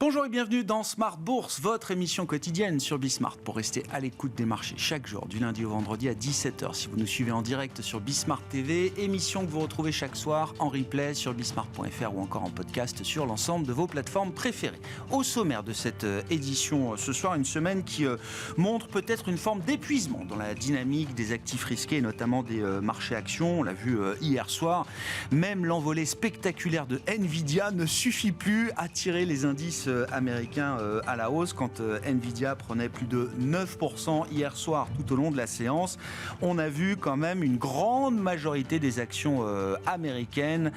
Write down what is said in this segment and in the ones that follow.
Bonjour et bienvenue dans Smart Bourse, votre émission quotidienne sur Bismart pour rester à l'écoute des marchés chaque jour, du lundi au vendredi à 17h. Si vous nous suivez en direct sur Bismart TV, émission que vous retrouvez chaque soir en replay sur bismart.fr ou encore en podcast sur l'ensemble de vos plateformes préférées. Au sommaire de cette édition ce soir, une semaine qui montre peut-être une forme d'épuisement dans la dynamique des actifs risqués, notamment des marchés actions. On l'a vu hier soir, même l'envolée spectaculaire de Nvidia ne suffit plus à tirer les indices américain à la hausse quand Nvidia prenait plus de 9% hier soir tout au long de la séance. On a vu quand même une grande majorité des actions américaines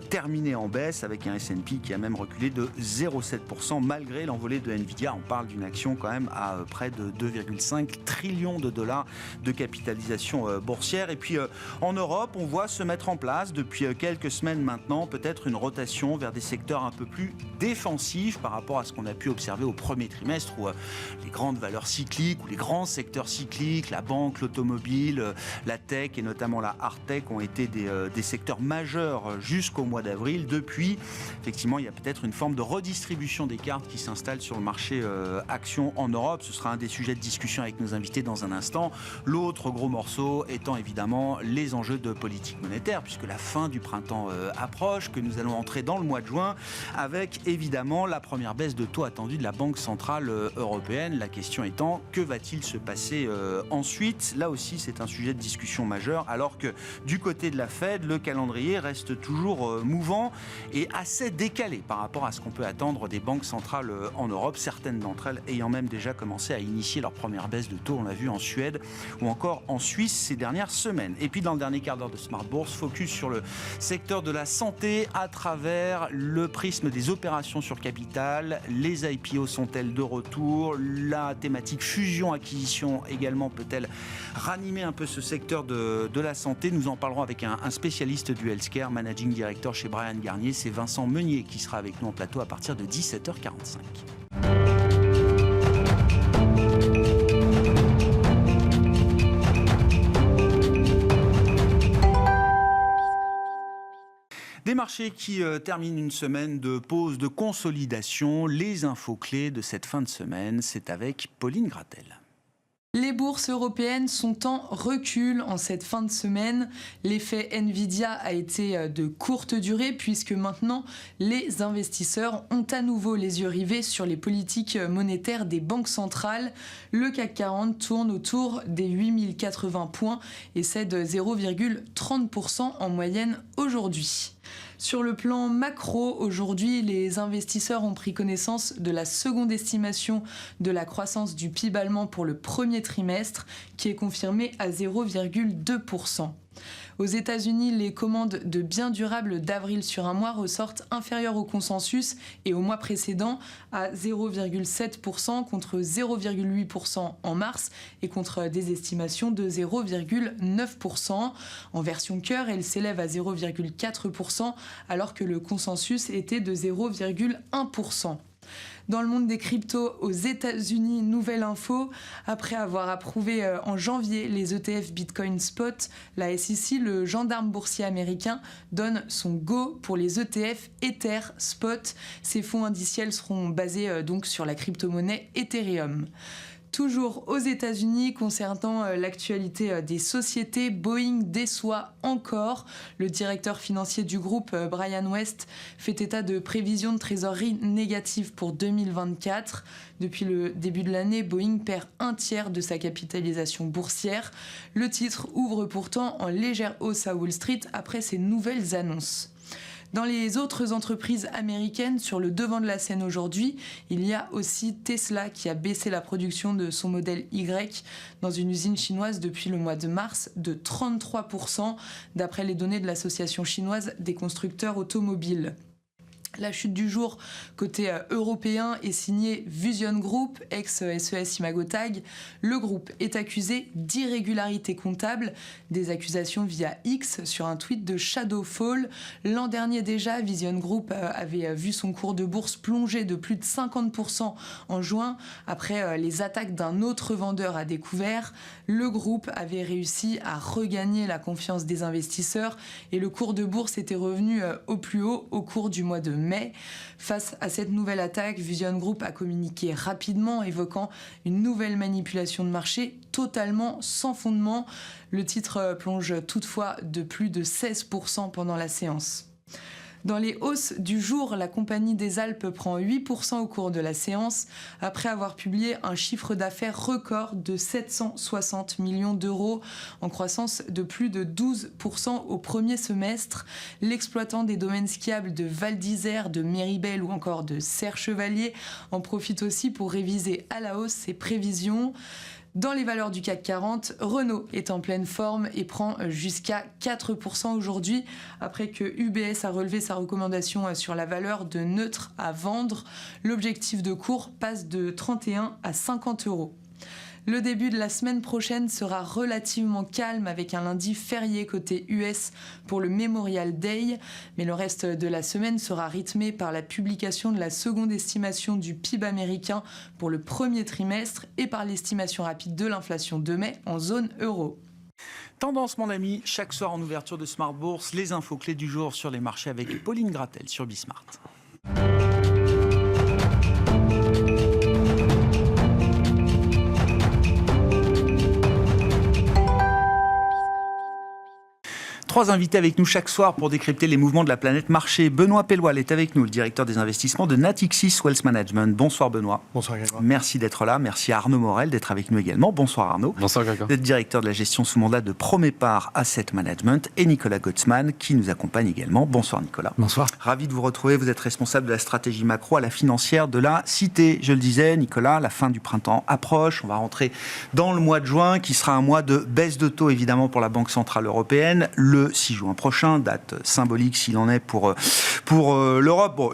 terminer en baisse avec un S&P qui a même reculé de 0,7% malgré l'envolée de Nvidia. On parle d'une action quand même à près de 2,5 trillions de dollars de capitalisation boursière. Et puis en Europe, on voit se mettre en place depuis quelques semaines maintenant peut-être une rotation vers des secteurs un peu plus défensifs par rapport à ce qu'on a pu observer au premier trimestre où les grandes valeurs cycliques ou les grands secteurs cycliques, la banque, l'automobile, la tech et notamment la hard tech ont été des secteurs majeurs jusqu'au mois d'avril. Depuis, effectivement, il y a peut-être une forme de redistribution des cartes qui s'installe sur le marché actions en Europe. Ce sera un des sujets de discussion avec nos invités dans un instant. L'autre gros morceau étant évidemment les enjeux de politique monétaire puisque la fin du printemps approche, que nous allons entrer dans le mois de juin avec évidemment la première baisse de taux attendue de la Banque Centrale Européenne. La question étant, que va-t-il se passer ensuite ? Là aussi, c'est un sujet de discussion majeur, alors que du côté de la Fed, le calendrier reste toujours mouvant et assez décalé par rapport à ce qu'on peut attendre des banques centrales en Europe, certaines d'entre elles ayant même déjà commencé à initier leur première baisse de taux. On l'a vu en Suède ou encore en Suisse ces dernières semaines. Et puis dans le dernier quart d'heure de Smart Bourse, focus sur le secteur de la santé à travers le prisme des opérations sur capital. Les IPO sont-elles de retour ? La thématique fusion-acquisition également peut-elle ranimer un peu ce secteur de la santé ? Nous en parlerons avec un spécialiste du healthcare, managing director chez Bryan Garnier. C'est Vincent Meunier qui sera avec nous en plateau à partir de 17h45. Des marchés qui terminent une semaine de pause, de consolidation. Les infos clés de cette fin de semaine, c'est avec Pauline Gratel. Les bourses européennes sont en recul en cette fin de semaine. L'effet Nvidia a été de courte durée puisque maintenant les investisseurs ont à nouveau les yeux rivés sur les politiques monétaires des banques centrales. Le CAC 40 tourne autour des 8080 points et cède 0,30% en moyenne aujourd'hui. Sur le plan macro, aujourd'hui, les investisseurs ont pris connaissance de la seconde estimation de la croissance du PIB allemand pour le premier trimestre, qui est confirmée à 0,2%. Aux États-Unis, les commandes de biens durables d'avril sur un mois ressortent inférieures au consensus et au mois précédent à 0,7% contre 0,8% en mars et contre des estimations de 0,9%. En version cœur, elle s'élève à 0,4% alors que le consensus était de 0,1%. Dans le monde des cryptos, aux États-Unis, nouvelle info, après avoir approuvé en janvier les ETF Bitcoin Spot, la SEC, le gendarme boursier américain, donne son go pour les ETF Ether Spot. Ces fonds indiciels seront basés donc sur la crypto-monnaie Ethereum. Toujours aux États-Unis, concernant l'actualité des sociétés, Boeing déçoit encore. Le directeur financier du groupe, Brian West, fait état de prévisions de trésorerie négatives pour 2024. Depuis le début de l'année, Boeing perd un tiers de sa capitalisation boursière. Le titre ouvre pourtant en légère hausse à Wall Street après ces nouvelles annonces. Dans les autres entreprises américaines, sur le devant de la scène aujourd'hui, il y a aussi Tesla qui a baissé la production de son modèle Y dans une usine chinoise depuis le mois de mars de 33%, d'après les données de l'association chinoise des constructeurs automobiles. La chute du jour côté européen est signée Fusion Group, ex-SES Imagotag. Le groupe est accusé d'irrégularité comptable, des accusations via X sur un tweet de Shadowfall. L'an dernier déjà, Fusion Group avait vu son cours de bourse plonger de plus de 50% en juin après les attaques d'un autre vendeur à découvert. Le groupe avait réussi à regagner la confiance des investisseurs et le cours de bourse était revenu au plus haut au cours du mois de mai. Face à cette nouvelle attaque, Vusion Group a communiqué rapidement, évoquant une nouvelle manipulation de marché totalement sans fondement. Le titre plonge toutefois de plus de 16% pendant la séance. Dans les hausses du jour, la Compagnie des Alpes prend 8% au cours de la séance, après avoir publié un chiffre d'affaires record de 760 millions d'euros, en croissance de plus de 12% au premier semestre. L'exploitant des domaines skiables de Val d'Isère, de Méribel ou encore de Serre-Chevalier en profite aussi pour réviser à la hausse ses prévisions. Dans les valeurs du CAC 40, Renault est en pleine forme et prend jusqu'à 4% aujourd'hui, après que UBS a relevé sa recommandation sur la valeur de neutre à vendre. L'objectif de cours passe de 31 à 50 euros. Le début de la semaine prochaine sera relativement calme avec un lundi férié côté US pour le Memorial Day, mais le reste de la semaine sera rythmé par la publication de la seconde estimation du PIB américain pour le premier trimestre et par l'estimation rapide de l'inflation de mai en zone euro. Tendance, mon ami, chaque soir en ouverture de Smart Bourse, les infos clés du jour sur les marchés avec Pauline Gratel sur Bismart. Trois invités avec nous chaque soir pour décrypter les mouvements de la planète marché. Benoît Pelloual est avec nous, le directeur des investissements de Natixis Wealth Management. Bonsoir Benoît. Bonsoir Grégoire. Merci d'être là. Merci à Arnaud Morel d'être avec nous également. Bonsoir Arnaud. Bonsoir Grégoire. Vous êtes directeur de la gestion sous mandat de Promépar Asset Management et Nicolas Gottsman qui nous accompagne également. Bonsoir Nicolas. Bonsoir. Ravi de vous retrouver. Vous êtes responsable de la stratégie macro à la financière de la Cité. Je le disais Nicolas, la fin du printemps approche. On va rentrer dans le mois de juin qui sera un mois de baisse de taux évidemment pour la Banque Centrale Européenne. Le 6 juin prochain, date symbolique s'il en est pour l'Europe. Bon,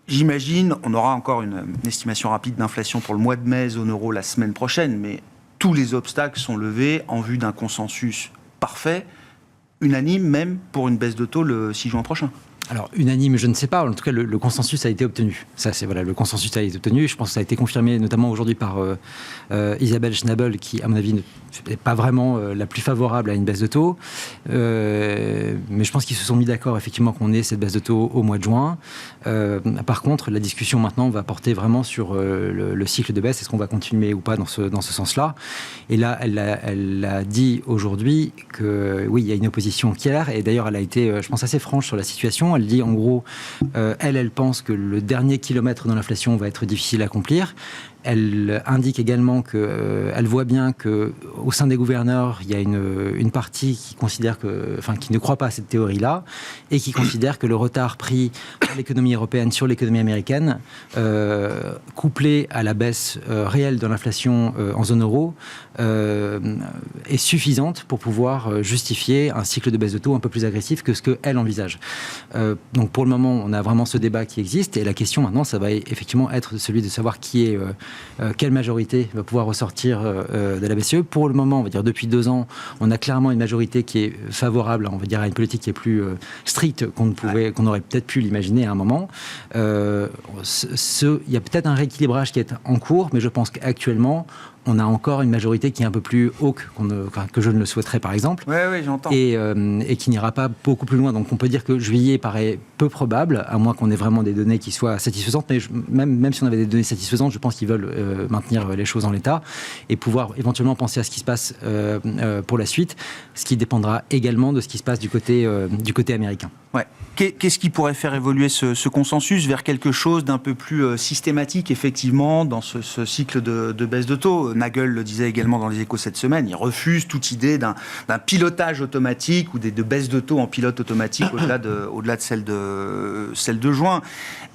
j'imagine, on aura encore une estimation rapide d'inflation pour le mois de mai, zone euro, la semaine prochaine, mais tous les obstacles sont levés en vue d'un consensus parfait, unanime même, pour une baisse de taux le 6 juin prochain. Alors, unanime, je ne sais pas. En tout cas, le consensus a été obtenu. Ça, c'est voilà, le consensus a été obtenu. Je pense que ça a été confirmé notamment aujourd'hui par Isabelle Schnabel, qui, à mon avis, n'est pas vraiment la plus favorable à une baisse de taux. Mais je pense qu'ils se sont mis d'accord, effectivement, qu'on ait cette baisse de taux au mois de juin. Par contre, la discussion maintenant va porter vraiment sur le cycle de baisse. Est-ce qu'on va continuer ou pas dans ce sens-là? Et là, elle a dit aujourd'hui que oui, il y a une opposition claire. Et d'ailleurs, elle a été, je pense, assez franche sur la situation. Elle dit, en gros, elle pense que le dernier kilomètre dans l'inflation va être difficile à accomplir. Elle indique également qu'elle voit bien qu'au sein des gouverneurs, il y a une partie qui considère qui ne croit pas à cette théorie-là et qui considère que le retard pris par l'économie européenne sur l'économie américaine, couplé à la baisse réelle de l'inflation en zone euro, est suffisante pour pouvoir justifier un cycle de baisse de taux un peu plus agressif que ce qu'elle envisage. Donc pour le moment, on a vraiment ce débat qui existe et la question maintenant, ça va effectivement être celui de savoir quelle majorité va pouvoir ressortir de la BCE. Pour le moment, on va dire depuis 2 ans, on a clairement une majorité qui est favorable, on va dire, à une politique qui est plus stricte qu'on aurait peut-être pu l'imaginer à un moment. Il y a peut-être un rééquilibrage qui est en cours, mais je pense qu'actuellement, on a encore une majorité qui est un peu plus hawk que je ne le souhaiterais, par exemple. Oui, j'entends. Et qui n'ira pas beaucoup plus loin. Donc on peut dire que juillet paraît peu probable, à moins qu'on ait vraiment des données qui soient satisfaisantes. Mais même si on avait des données satisfaisantes, je pense qu'ils veulent maintenir les choses en l'état et pouvoir éventuellement penser à ce qui se passe pour la suite, ce qui dépendra également de ce qui se passe du côté américain. Ouais. Qu'est-ce qui pourrait faire évoluer ce consensus vers quelque chose d'un peu plus systématique, effectivement, dans ce cycle de baisse de taux? Nagel le disait également dans les Échos cette semaine, il refuse toute idée d'un pilotage automatique ou de baisse de taux en pilote automatique au-delà de celle de juin.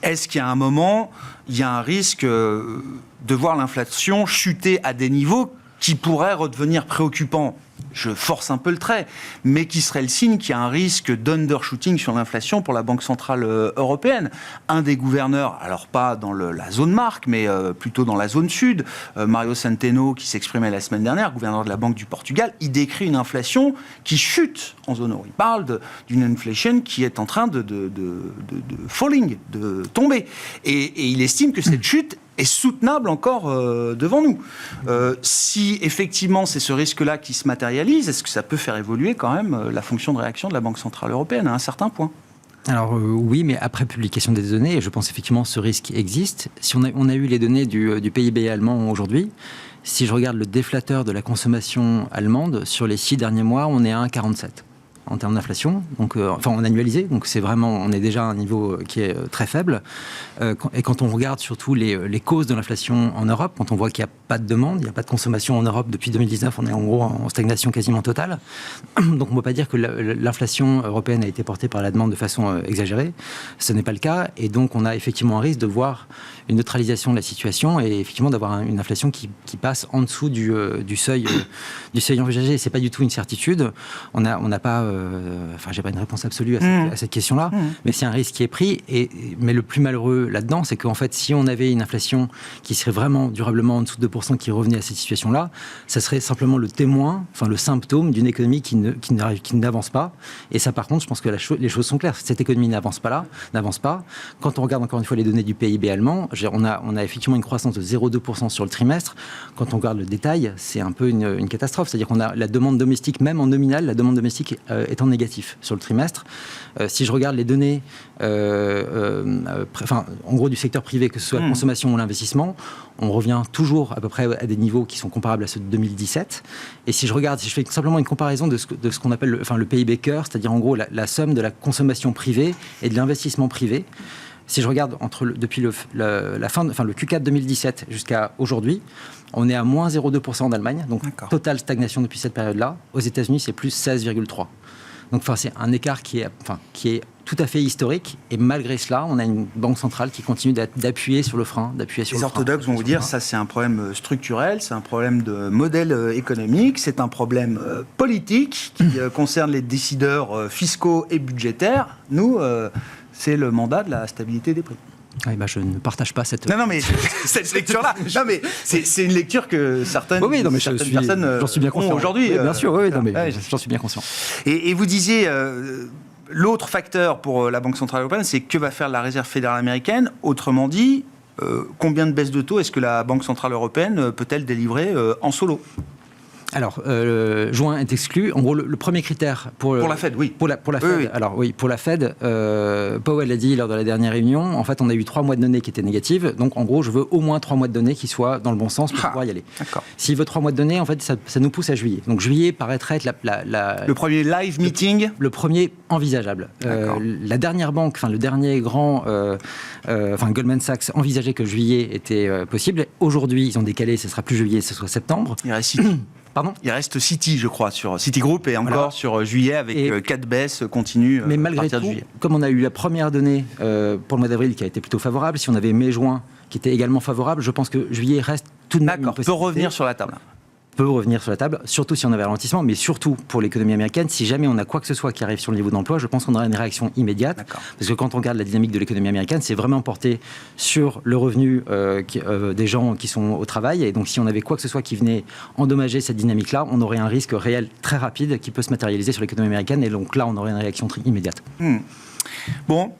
Est-ce qu'il y a un moment, il y a un risque de voir l'inflation chuter à des niveaux qui pourraient redevenir préoccupants? Je force un peu le trait, mais qui serait le signe qu'il y a un risque d'undershooting sur l'inflation pour la Banque Centrale Européenne. Un des gouverneurs, alors pas dans la zone marque, mais plutôt dans la zone sud, Mario Centeno, qui s'exprimait la semaine dernière, gouverneur de la Banque du Portugal, il décrit une inflation qui chute en zone euro. Il parle d'une inflation qui est en train de falling, de tomber. Et il estime que cette chute est soutenable encore devant nous. Si effectivement c'est ce risque-là qui se matérialise, est-ce que ça peut faire évoluer quand même la fonction de réaction de la Banque Centrale Européenne à un certain point? Alors oui, mais après publication des données, et je pense effectivement que ce risque existe. Si on a eu les données du PIB allemand aujourd'hui, si je regarde le déflateur de la consommation allemande, sur les 6 derniers mois, on est à 1,47 en termes d'inflation, donc en annualisé, donc c'est vraiment, on est déjà à un niveau qui est très faible. Et quand on regarde surtout les causes de l'inflation en Europe, quand on voit qu'il n'y a pas de demande, il n'y a pas de consommation en Europe depuis 2019, on est en gros en stagnation quasiment totale. Donc on ne peut pas dire que l'inflation européenne a été portée par la demande de façon exagérée. Ce n'est pas le cas, et donc on a effectivement un risque de voir une neutralisation de la situation et effectivement d'avoir une inflation qui passe en dessous du seuil envisagé. C'est pas du tout une certitude. On n'a pas, j'ai pas une réponse absolue à cette question-là, mais c'est un risque qui est pris. Mais le plus malheureux là-dedans, c'est qu'en fait, si on avait une inflation qui serait vraiment durablement en dessous de 2%, qui revenait à cette situation-là, ça serait simplement le témoin, le symptôme d'une économie qui n'avance pas. Et ça, par contre, je pense que les choses sont claires. Cette économie n'avance pas. Quand on regarde encore une fois les données du PIB allemand, on a effectivement une croissance de 0,2% sur le trimestre. Quand on regarde le détail, c'est un peu une catastrophe. C'est-à-dire qu'on a la demande domestique, même en nominal, la demande domestique est en négatif sur le trimestre. Si je regarde les données, en gros du secteur privé, que ce soit la consommation ou l'investissement, on revient toujours à peu près à des niveaux qui sont comparables à ceux de 2017. Et si je fais simplement une comparaison de ce qu'on appelle le PIB cœur, c'est-à-dire en gros la somme de la consommation privée et de l'investissement privé. Si je regarde depuis le Q4 2017 jusqu'à aujourd'hui, on est à moins 0,2% en Allemagne, donc totale stagnation depuis cette période-là. Aux États-Unis, c'est plus 16,3%. Donc c'est un écart qui est tout à fait historique, et malgré cela, on a une banque centrale qui continue d'appuyer sur le frein, Les orthodoxes vont vous dire, ça c'est un problème structurel, c'est un problème de modèle économique, c'est un problème politique qui concerne les décideurs fiscaux et budgétaires. Nous, c'est le mandat de la stabilité des prix. Oui, je ne partage pas cette... Non, mais cette lecture-là, c'est une lecture que certaines personnes j'en suis bien conscient. ont aujourd'hui. Bien sûr, j'en suis bien conscient. Et vous disiez, l'autre facteur pour la Banque Centrale Européenne, c'est que va faire la Réserve fédérale américaine. Autrement dit, combien de baisses de taux est-ce que la Banque Centrale Européenne peut-elle délivrer en solo ? Alors, juin est exclu. En gros, le premier critère pour la Fed, oui. Pour la Fed. Oui. Alors oui, pour la Fed, Powell a dit lors de la dernière réunion, en fait, on a eu 3 mois de données qui étaient négatives. Donc, en gros, je veux au moins 3 mois de données qui soient dans le bon sens pour pouvoir y aller. D'accord. S'il veut 3 mois de données, en fait, ça nous pousse à juillet. Donc, juillet paraîtrait être le premier live meeting. Le premier envisageable. La dernière banque, le dernier grand, Goldman Sachs envisageait que juillet était possible. Aujourd'hui, ils ont décalé. Ce sera plus juillet, ce sera septembre. Il reste Pardon ? Il reste Citi, je crois, sur Citigroup et encore sur juillet avec 4 baisses continues mais malgré à partir tout, de juillet. Comme on a eu la première donnée pour le mois d'avril qui a été plutôt favorable, si on avait mai-juin qui était également favorable, je pense que juillet reste tout de même une possibilité. Peut revenir sur la table. Peut revenir sur la table, surtout si on avait un ralentissement, mais surtout pour l'économie américaine, si jamais on a quoi que ce soit qui arrive sur le niveau d'emploi, je pense qu'on aura une réaction immédiate. Parce que quand on regarde la dynamique de l'économie américaine, c'est vraiment porté sur le revenu des gens qui sont au travail. Et donc si on avait quoi que ce soit qui venait endommager cette dynamique-là, on aurait un risque réel très rapide qui peut se matérialiser sur l'économie américaine. Et donc là, on aurait une réaction immédiate. Bon.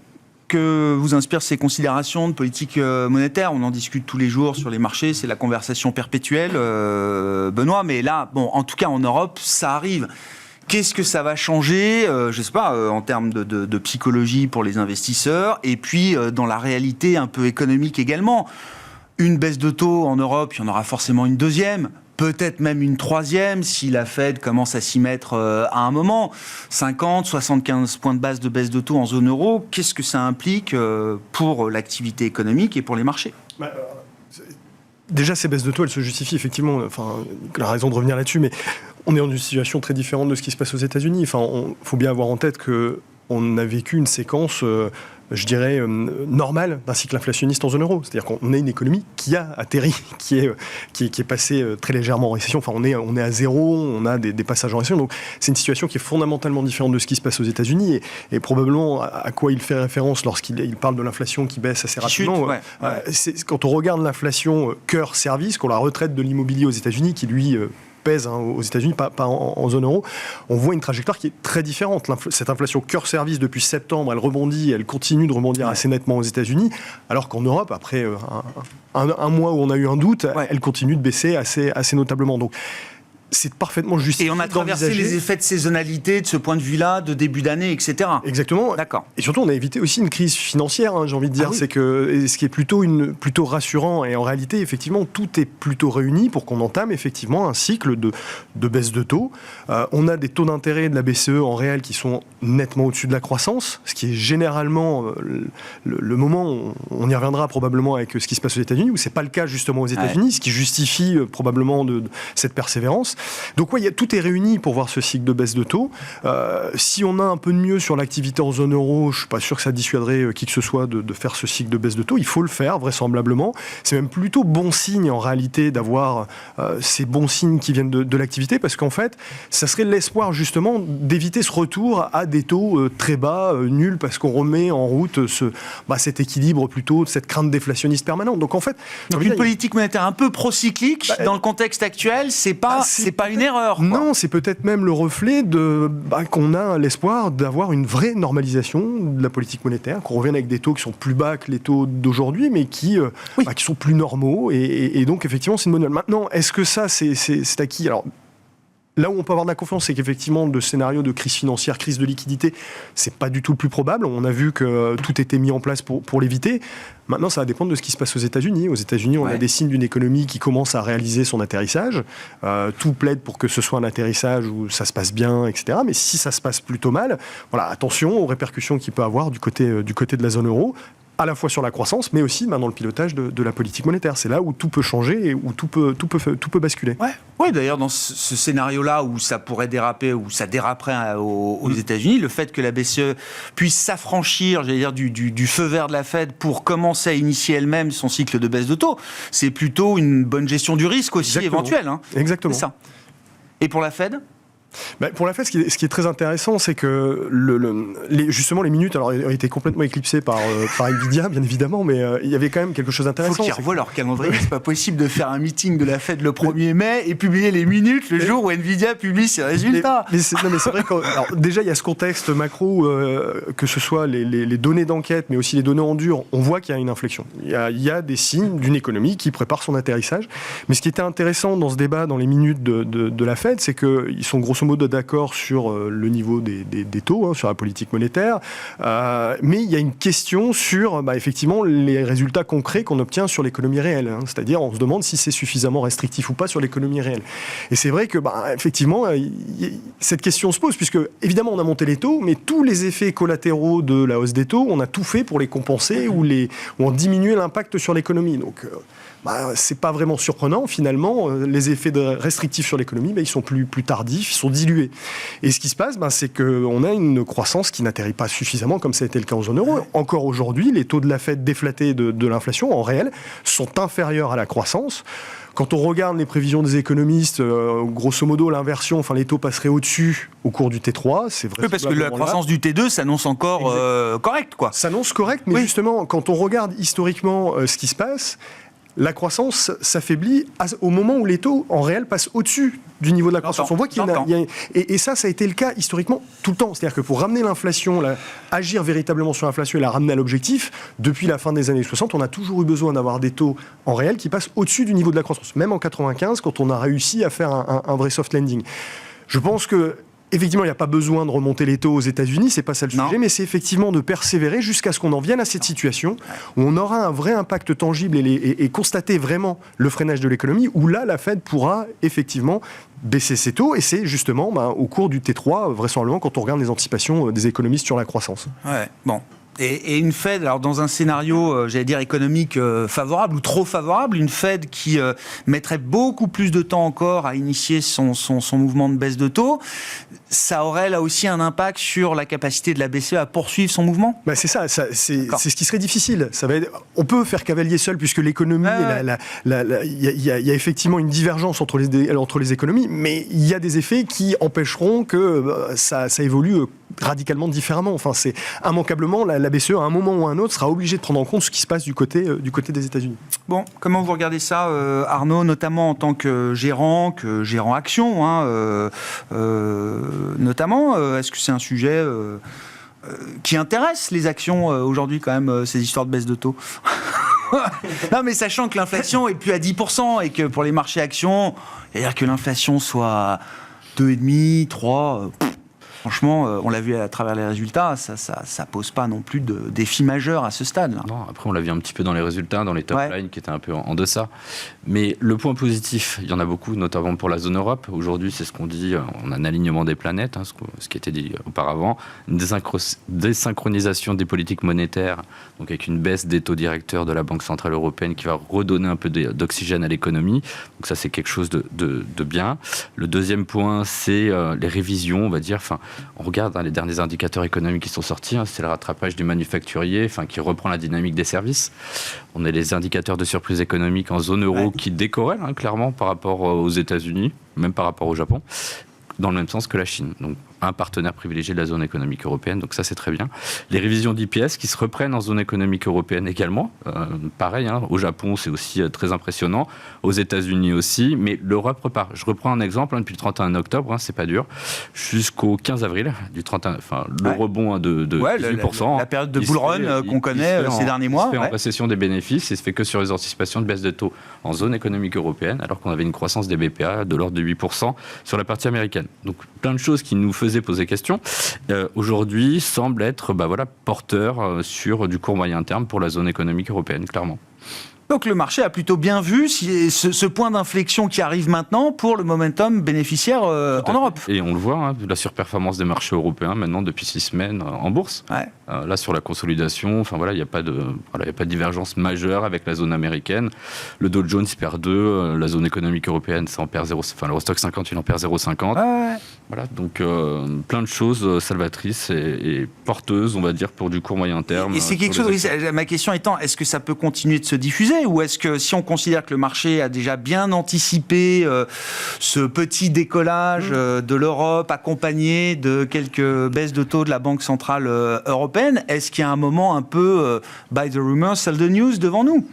Que vous inspirent ces considérations de politique monétaire ? On en discute tous les jours sur les marchés, c'est la conversation perpétuelle, Benoît. Mais là, en tout cas en Europe, ça arrive. Qu'est-ce que ça va changer, je ne sais pas, en termes de psychologie pour les investisseurs, et puis dans la réalité un peu économique également. Une baisse de taux en Europe, il y en aura forcément une deuxième. Peut-être même une troisième si la Fed commence à s'y mettre à un moment. 50, 75 points de base de baisse de taux en zone euro, qu'est-ce que ça implique pour l'activité économique et pour les marchés ? Déjà, ces baisses de taux, elles se justifient effectivement. La raison de revenir là-dessus, mais on est dans une situation très différente de ce qui se passe aux États-Unis. Il faut bien avoir en tête qu'on a vécu une séquence... je dirais, normal d'un cycle inflationniste en zone euro. C'est-à-dire qu'on a une économie qui a atterri, qui est passée très légèrement en récession. On est à zéro, on a des passages en récession. Donc c'est une situation qui est fondamentalement différente de ce qui se passe aux États-Unis et probablement à quoi il fait référence lorsqu'il parle de l'inflation qui baisse assez rapidement. C'est quand on regarde l'inflation cœur service, qu'on la retraite de l'immobilier aux États-Unis qui lui... pèse aux États-Unis, pas en zone euro, on voit une trajectoire qui est très différente. Cette inflation cœur service depuis septembre, elle rebondit, elle continue de rebondir assez nettement aux États-Unis, alors qu'en Europe, après un mois où on a eu un doute, elle continue de baisser assez notablement. Donc, c'est parfaitement justifié. Et on a traversé d'envisager... les effets de saisonnalité de ce point de vue-là, de début d'année, etc. Exactement. D'accord. Et surtout, on a évité aussi une crise financière, j'ai envie de dire. C'est que ce qui est plutôt rassurant. Et en réalité, effectivement, tout est plutôt réuni pour qu'on entame effectivement un cycle de baisse de taux. On a des taux d'intérêt de la BCE en réel qui sont nettement au-dessus de la croissance, ce qui est généralement le moment où on y reviendra probablement avec ce qui se passe aux États-Unis, où c'est pas le cas justement aux États-Unis, ce qui justifie probablement de cette persévérance. Donc tout est réuni pour voir ce cycle de baisse de taux. Si on a un peu de mieux sur l'activité en zone euro, je suis pas sûr que ça dissuaderait qui que ce soit de faire ce cycle de baisse de taux. Il faut le faire vraisemblablement. C'est même plutôt bon signe en réalité d'avoir ces bons signes qui viennent de l'activité, parce qu'en fait, ça serait l'espoir justement d'éviter ce retour à des taux très bas, nuls, parce qu'on remet en route cet équilibre plutôt, cette crainte déflationniste permanente. Donc en fait, une politique monétaire un peu procyclique dans le contexte actuel, c'est pas une erreur. Quoi. Non, c'est peut-être même le reflet qu'on a l'espoir d'avoir une vraie normalisation de la politique monétaire, qu'on revienne avec des taux qui sont plus bas que les taux d'aujourd'hui, mais qui sont plus normaux. Et donc effectivement, c'est une bonne nouvelle. Maintenant, est-ce que ça, c'est acquis ? Alors, là où on peut avoir de la confiance, c'est qu'effectivement, le scénario de crise financière, crise de liquidité, c'est pas du tout le plus probable. On a vu que tout était mis en place pour l'éviter. Maintenant, ça va dépendre de ce qui se passe aux États-Unis. Aux États-Unis, on a des signes d'une économie qui commence à réaliser son atterrissage. Tout plaide pour que ce soit un atterrissage où ça se passe bien, etc. Mais si ça se passe plutôt mal, attention aux répercussions qu'il peut avoir du côté de la zone euro, à la fois sur la croissance, mais aussi dans le pilotage de la politique monétaire. C'est là où tout peut changer et où tout peut basculer. Oui, d'ailleurs, dans ce scénario-là où ça pourrait déraper, où ça déraperait aux États-Unis, le fait que la BCE puisse s'affranchir, j'allais dire, du feu vert de la Fed pour commencer à initier elle-même son cycle de baisse de taux, c'est plutôt une bonne gestion du risque aussi. Exactement. Éventuelle. Exactement. C'est ça. Et pour la Fed ? Pour la Fed, ce qui est très intéressant, c'est que justement les minutes ont été complètement éclipsées par Nvidia, bien évidemment, mais il y avait quand même quelque chose d'intéressant. Il faut qu'ils revoient leur calendrier. C'est pas possible de faire un meeting de la Fed le 1er mai et publier les minutes le jour où Nvidia publie ses résultats. Mais c'est vrai que déjà il y a ce contexte macro, que ce soit les données d'enquête, mais aussi les données en dur, on voit qu'il y a une inflexion. Il y a des signes d'une économie qui prépare son atterrissage. Mais ce qui était intéressant dans ce débat, dans les minutes de la Fed, c'est qu'ils sont grosso modo d'accord sur le niveau des taux, sur la politique monétaire, mais il y a une question sur effectivement les résultats concrets qu'on obtient sur l'économie réelle. C'est-à-dire, on se demande si c'est suffisamment restrictif ou pas sur l'économie réelle. Et c'est vrai que effectivement, cette question se pose, puisque évidemment on a monté les taux, mais tous les effets collatéraux de la hausse des taux, on a tout fait pour les compenser ou en diminuer l'impact sur l'économie. Donc c'est pas vraiment surprenant finalement. Les effets restrictifs sur l'économie, ils sont plus tardifs, ils sont dilués. Et ce qui se passe, c'est qu'on a une croissance qui n'atterrit pas suffisamment, comme ça a été le cas en zone euro. Encore aujourd'hui, les taux de la Fed déflatés de l'inflation, en réel, sont inférieurs à la croissance. Quand on regarde les prévisions des économistes, grosso modo, l'inversion, les taux passeraient au-dessus au cours du T3. C'est vrai. Oui, parce que la croissance du T2 s'annonce encore correcte, quoi. S'annonce correcte, mais justement, quand on regarde historiquement ce qui se passe, la croissance s'affaiblit au moment où les taux, en réel, passent au-dessus du niveau de la croissance. On voit qu'il y a... Et ça a été le cas historiquement tout le temps. C'est-à-dire que pour ramener l'inflation, agir véritablement sur l'inflation et la ramener à l'objectif, depuis la fin des années 60, on a toujours eu besoin d'avoir des taux en réel qui passent au-dessus du niveau de la croissance. Même en 95, quand on a réussi à faire un vrai soft landing. Je pense que effectivement, il n'y a pas besoin de remonter les taux aux États-Unis, c'est pas ça le sujet, mais c'est effectivement de persévérer jusqu'à ce qu'on en vienne à cette situation où on aura un vrai impact tangible et constater vraiment le freinage de l'économie, où là, la Fed pourra effectivement baisser ses taux, et c'est justement au cours du T3, vraisemblablement, quand on regarde les anticipations des économistes sur la croissance. Ouais, bon. Et une Fed, alors dans un scénario, j'allais dire économique favorable ou trop favorable, une Fed qui mettrait beaucoup plus de temps encore à initier son mouvement de baisse de taux, ça aurait là aussi un impact sur la capacité de la BCE à poursuivre son mouvement ? C'est c'est ce qui serait difficile. On peut faire cavalier seul, puisque l'économie, il y a effectivement une divergence entre les économies, mais il y a des effets qui empêcheront que ça évolue radicalement différemment. C'est immanquablement la BCE, à un moment ou à un autre, sera obligée de prendre en compte ce qui se passe du côté des États-Unis. Bon, comment vous regardez ça, Arnaud, notamment en tant que gérant action, notamment, est-ce que c'est un sujet qui intéresse les actions aujourd'hui quand même, ces histoires de baisse de taux ? Non, mais sachant que l'inflation est plus à 10% et que pour les marchés actions, c'est-à-dire que l'inflation soit 2,5, 3... Franchement, on l'a vu à travers les résultats, ça pose pas non plus de défi majeur à ce stade-là. Non, après on l'a vu un petit peu dans les résultats, dans les top lines qui étaient un peu en deçà. Mais le point positif, il y en a beaucoup, notamment pour la zone Europe. Aujourd'hui, c'est ce qu'on dit, on a un alignement des planètes, hein, ce qui était dit auparavant, une désynchronisation des politiques monétaires, donc avec une baisse des taux directeurs de la Banque Centrale Européenne qui va redonner un peu d'oxygène à l'économie. Donc ça, c'est quelque chose de bien. Le deuxième point, c'est les révisions, on va dire, on regarde les derniers indicateurs économiques qui sont sortis, c'est le rattrapage du manufacturier, qui reprend la dynamique des services. On a les indicateurs de surprise économique en zone euro qui décorrèlent clairement par rapport aux États-Unis, même par rapport au Japon, dans le même sens que la Chine. Donc un partenaire privilégié de la zone économique européenne, donc ça c'est très bien. Les révisions d'IPS qui se reprennent en zone économique européenne également, pareil, au Japon c'est aussi très impressionnant, aux États-Unis aussi, mais l'Europe repart. Je reprends un exemple, depuis le 31 octobre, c'est pas dur, jusqu'au 15 avril, du 31, le rebond de 18%. La période de bull run qu'on connaît ces derniers mois. Il se fait en récession des bénéfices et se fait que sur les anticipations de baisse de taux en zone économique européenne, alors qu'on avait une croissance des BPA de l'ordre de 8% sur la partie américaine. Donc plein de choses qui nous faisaient poser question, aujourd'hui semble être porteur sur du court moyen terme pour la zone économique européenne, clairement. Donc le marché a plutôt bien vu ce point d'inflexion qui arrive maintenant pour le momentum bénéficiaire en Europe. Et on le voit, la surperformance des marchés européens maintenant depuis 6 semaines en bourse. Là sur la consolidation, il n'y a pas de divergence majeure avec la zone américaine. Le Dow Jones perd 2, la zone économique européenne ça en perd 0, l'Eurostock 50 il en perd 0,50. Voilà, donc plein de choses salvatrices et porteuses, on va dire, pour du court moyen terme. Et c'est quelque chose, ma question étant, est-ce que ça peut continuer de se diffuser ou est-ce que si on considère que le marché a déjà bien anticipé ce petit décollage de l'Europe accompagné de quelques baisses de taux de la Banque Centrale Européenne, est-ce qu'il y a un moment un peu buy the rumor, sell the news devant nous ?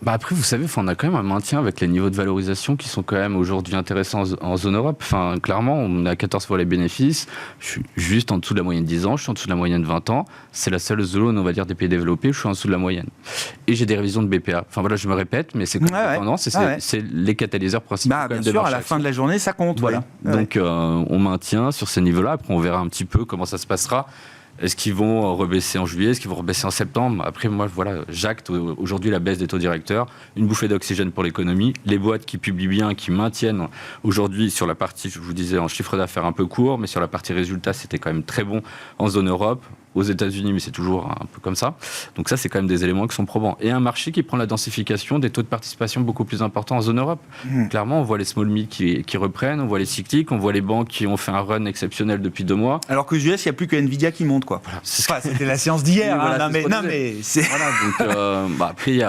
Après, vous savez, on a quand même un maintien avec les niveaux de valorisation qui sont quand même aujourd'hui intéressants en zone Europe. Clairement, on a 14 fois les bénéfices. Je suis juste en dessous de la moyenne 10 ans, je suis en dessous de la moyenne 20 ans. C'est la seule zone, on va dire, des pays développés où je suis en dessous de la moyenne. Et j'ai des révisions de BPA. Je me répète, mais c'est c'est les catalyseurs principaux. Bien sûr, à la fin de la journée, ça compte. Voilà. Donc, on maintient sur ces niveaux-là. Après, on verra un petit peu comment ça se passera. Est-ce qu'ils vont rebaisser en juillet? Est-ce qu'ils vont rebaisser en septembre? Après, moi, j'acte aujourd'hui la baisse des taux directeurs, une bouffée d'oxygène pour l'économie. Les boîtes qui publient bien, qui maintiennent aujourd'hui sur la partie, je vous disais, en chiffre d'affaires un peu court, mais sur la partie résultat, c'était quand même très bon en zone Europe. Aux États-Unis, mais c'est toujours un peu comme ça. Donc ça, c'est quand même des éléments qui sont probants. Et un marché qui prend la densification des taux de participation beaucoup plus importants en zone Europe. Clairement, on voit les small mid qui reprennent, on voit les cycliques, on voit les banques qui ont fait un run exceptionnel depuis 2 mois. Alors qu'aux US, il n'y a plus que Nvidia qui monte, quoi. C'était la séance d'hier. Mais c'est... Après,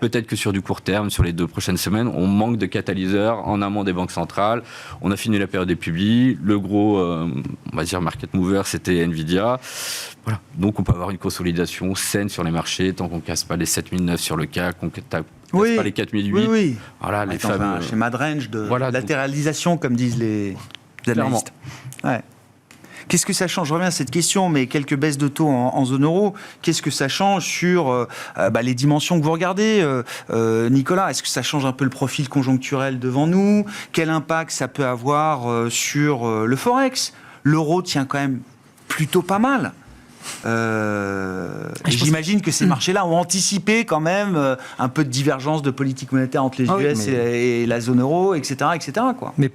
peut-être que sur du court terme, sur les 2 prochaines semaines, on manque de catalyseurs en amont des banques centrales. On a fini la période des publis. Le gros, on va dire, market mover, c'était Nvidia. Voilà. Donc on peut avoir une consolidation saine sur les marchés tant qu'on ne casse pas les 7009 sur le CAC, qu'on ne casse pas les 4008. Oui. Voilà, les fameux... un schéma de range de latéralisation, comme disent les analystes. Qu'est-ce que ça change? Je reviens à cette question, mais quelques baisses de taux en zone euro, qu'est-ce que ça change sur les dimensions que vous regardez, Nicolas? Est-ce que ça change un peu le profil conjoncturel devant nous? Quel impact ça peut avoir sur le Forex? L'euro tient quand même plutôt pas mal. J'imagine que ces marchés-là ont anticipé quand même un peu de divergence de politique monétaire entre les US et la zone euro, etc. quoi. Mais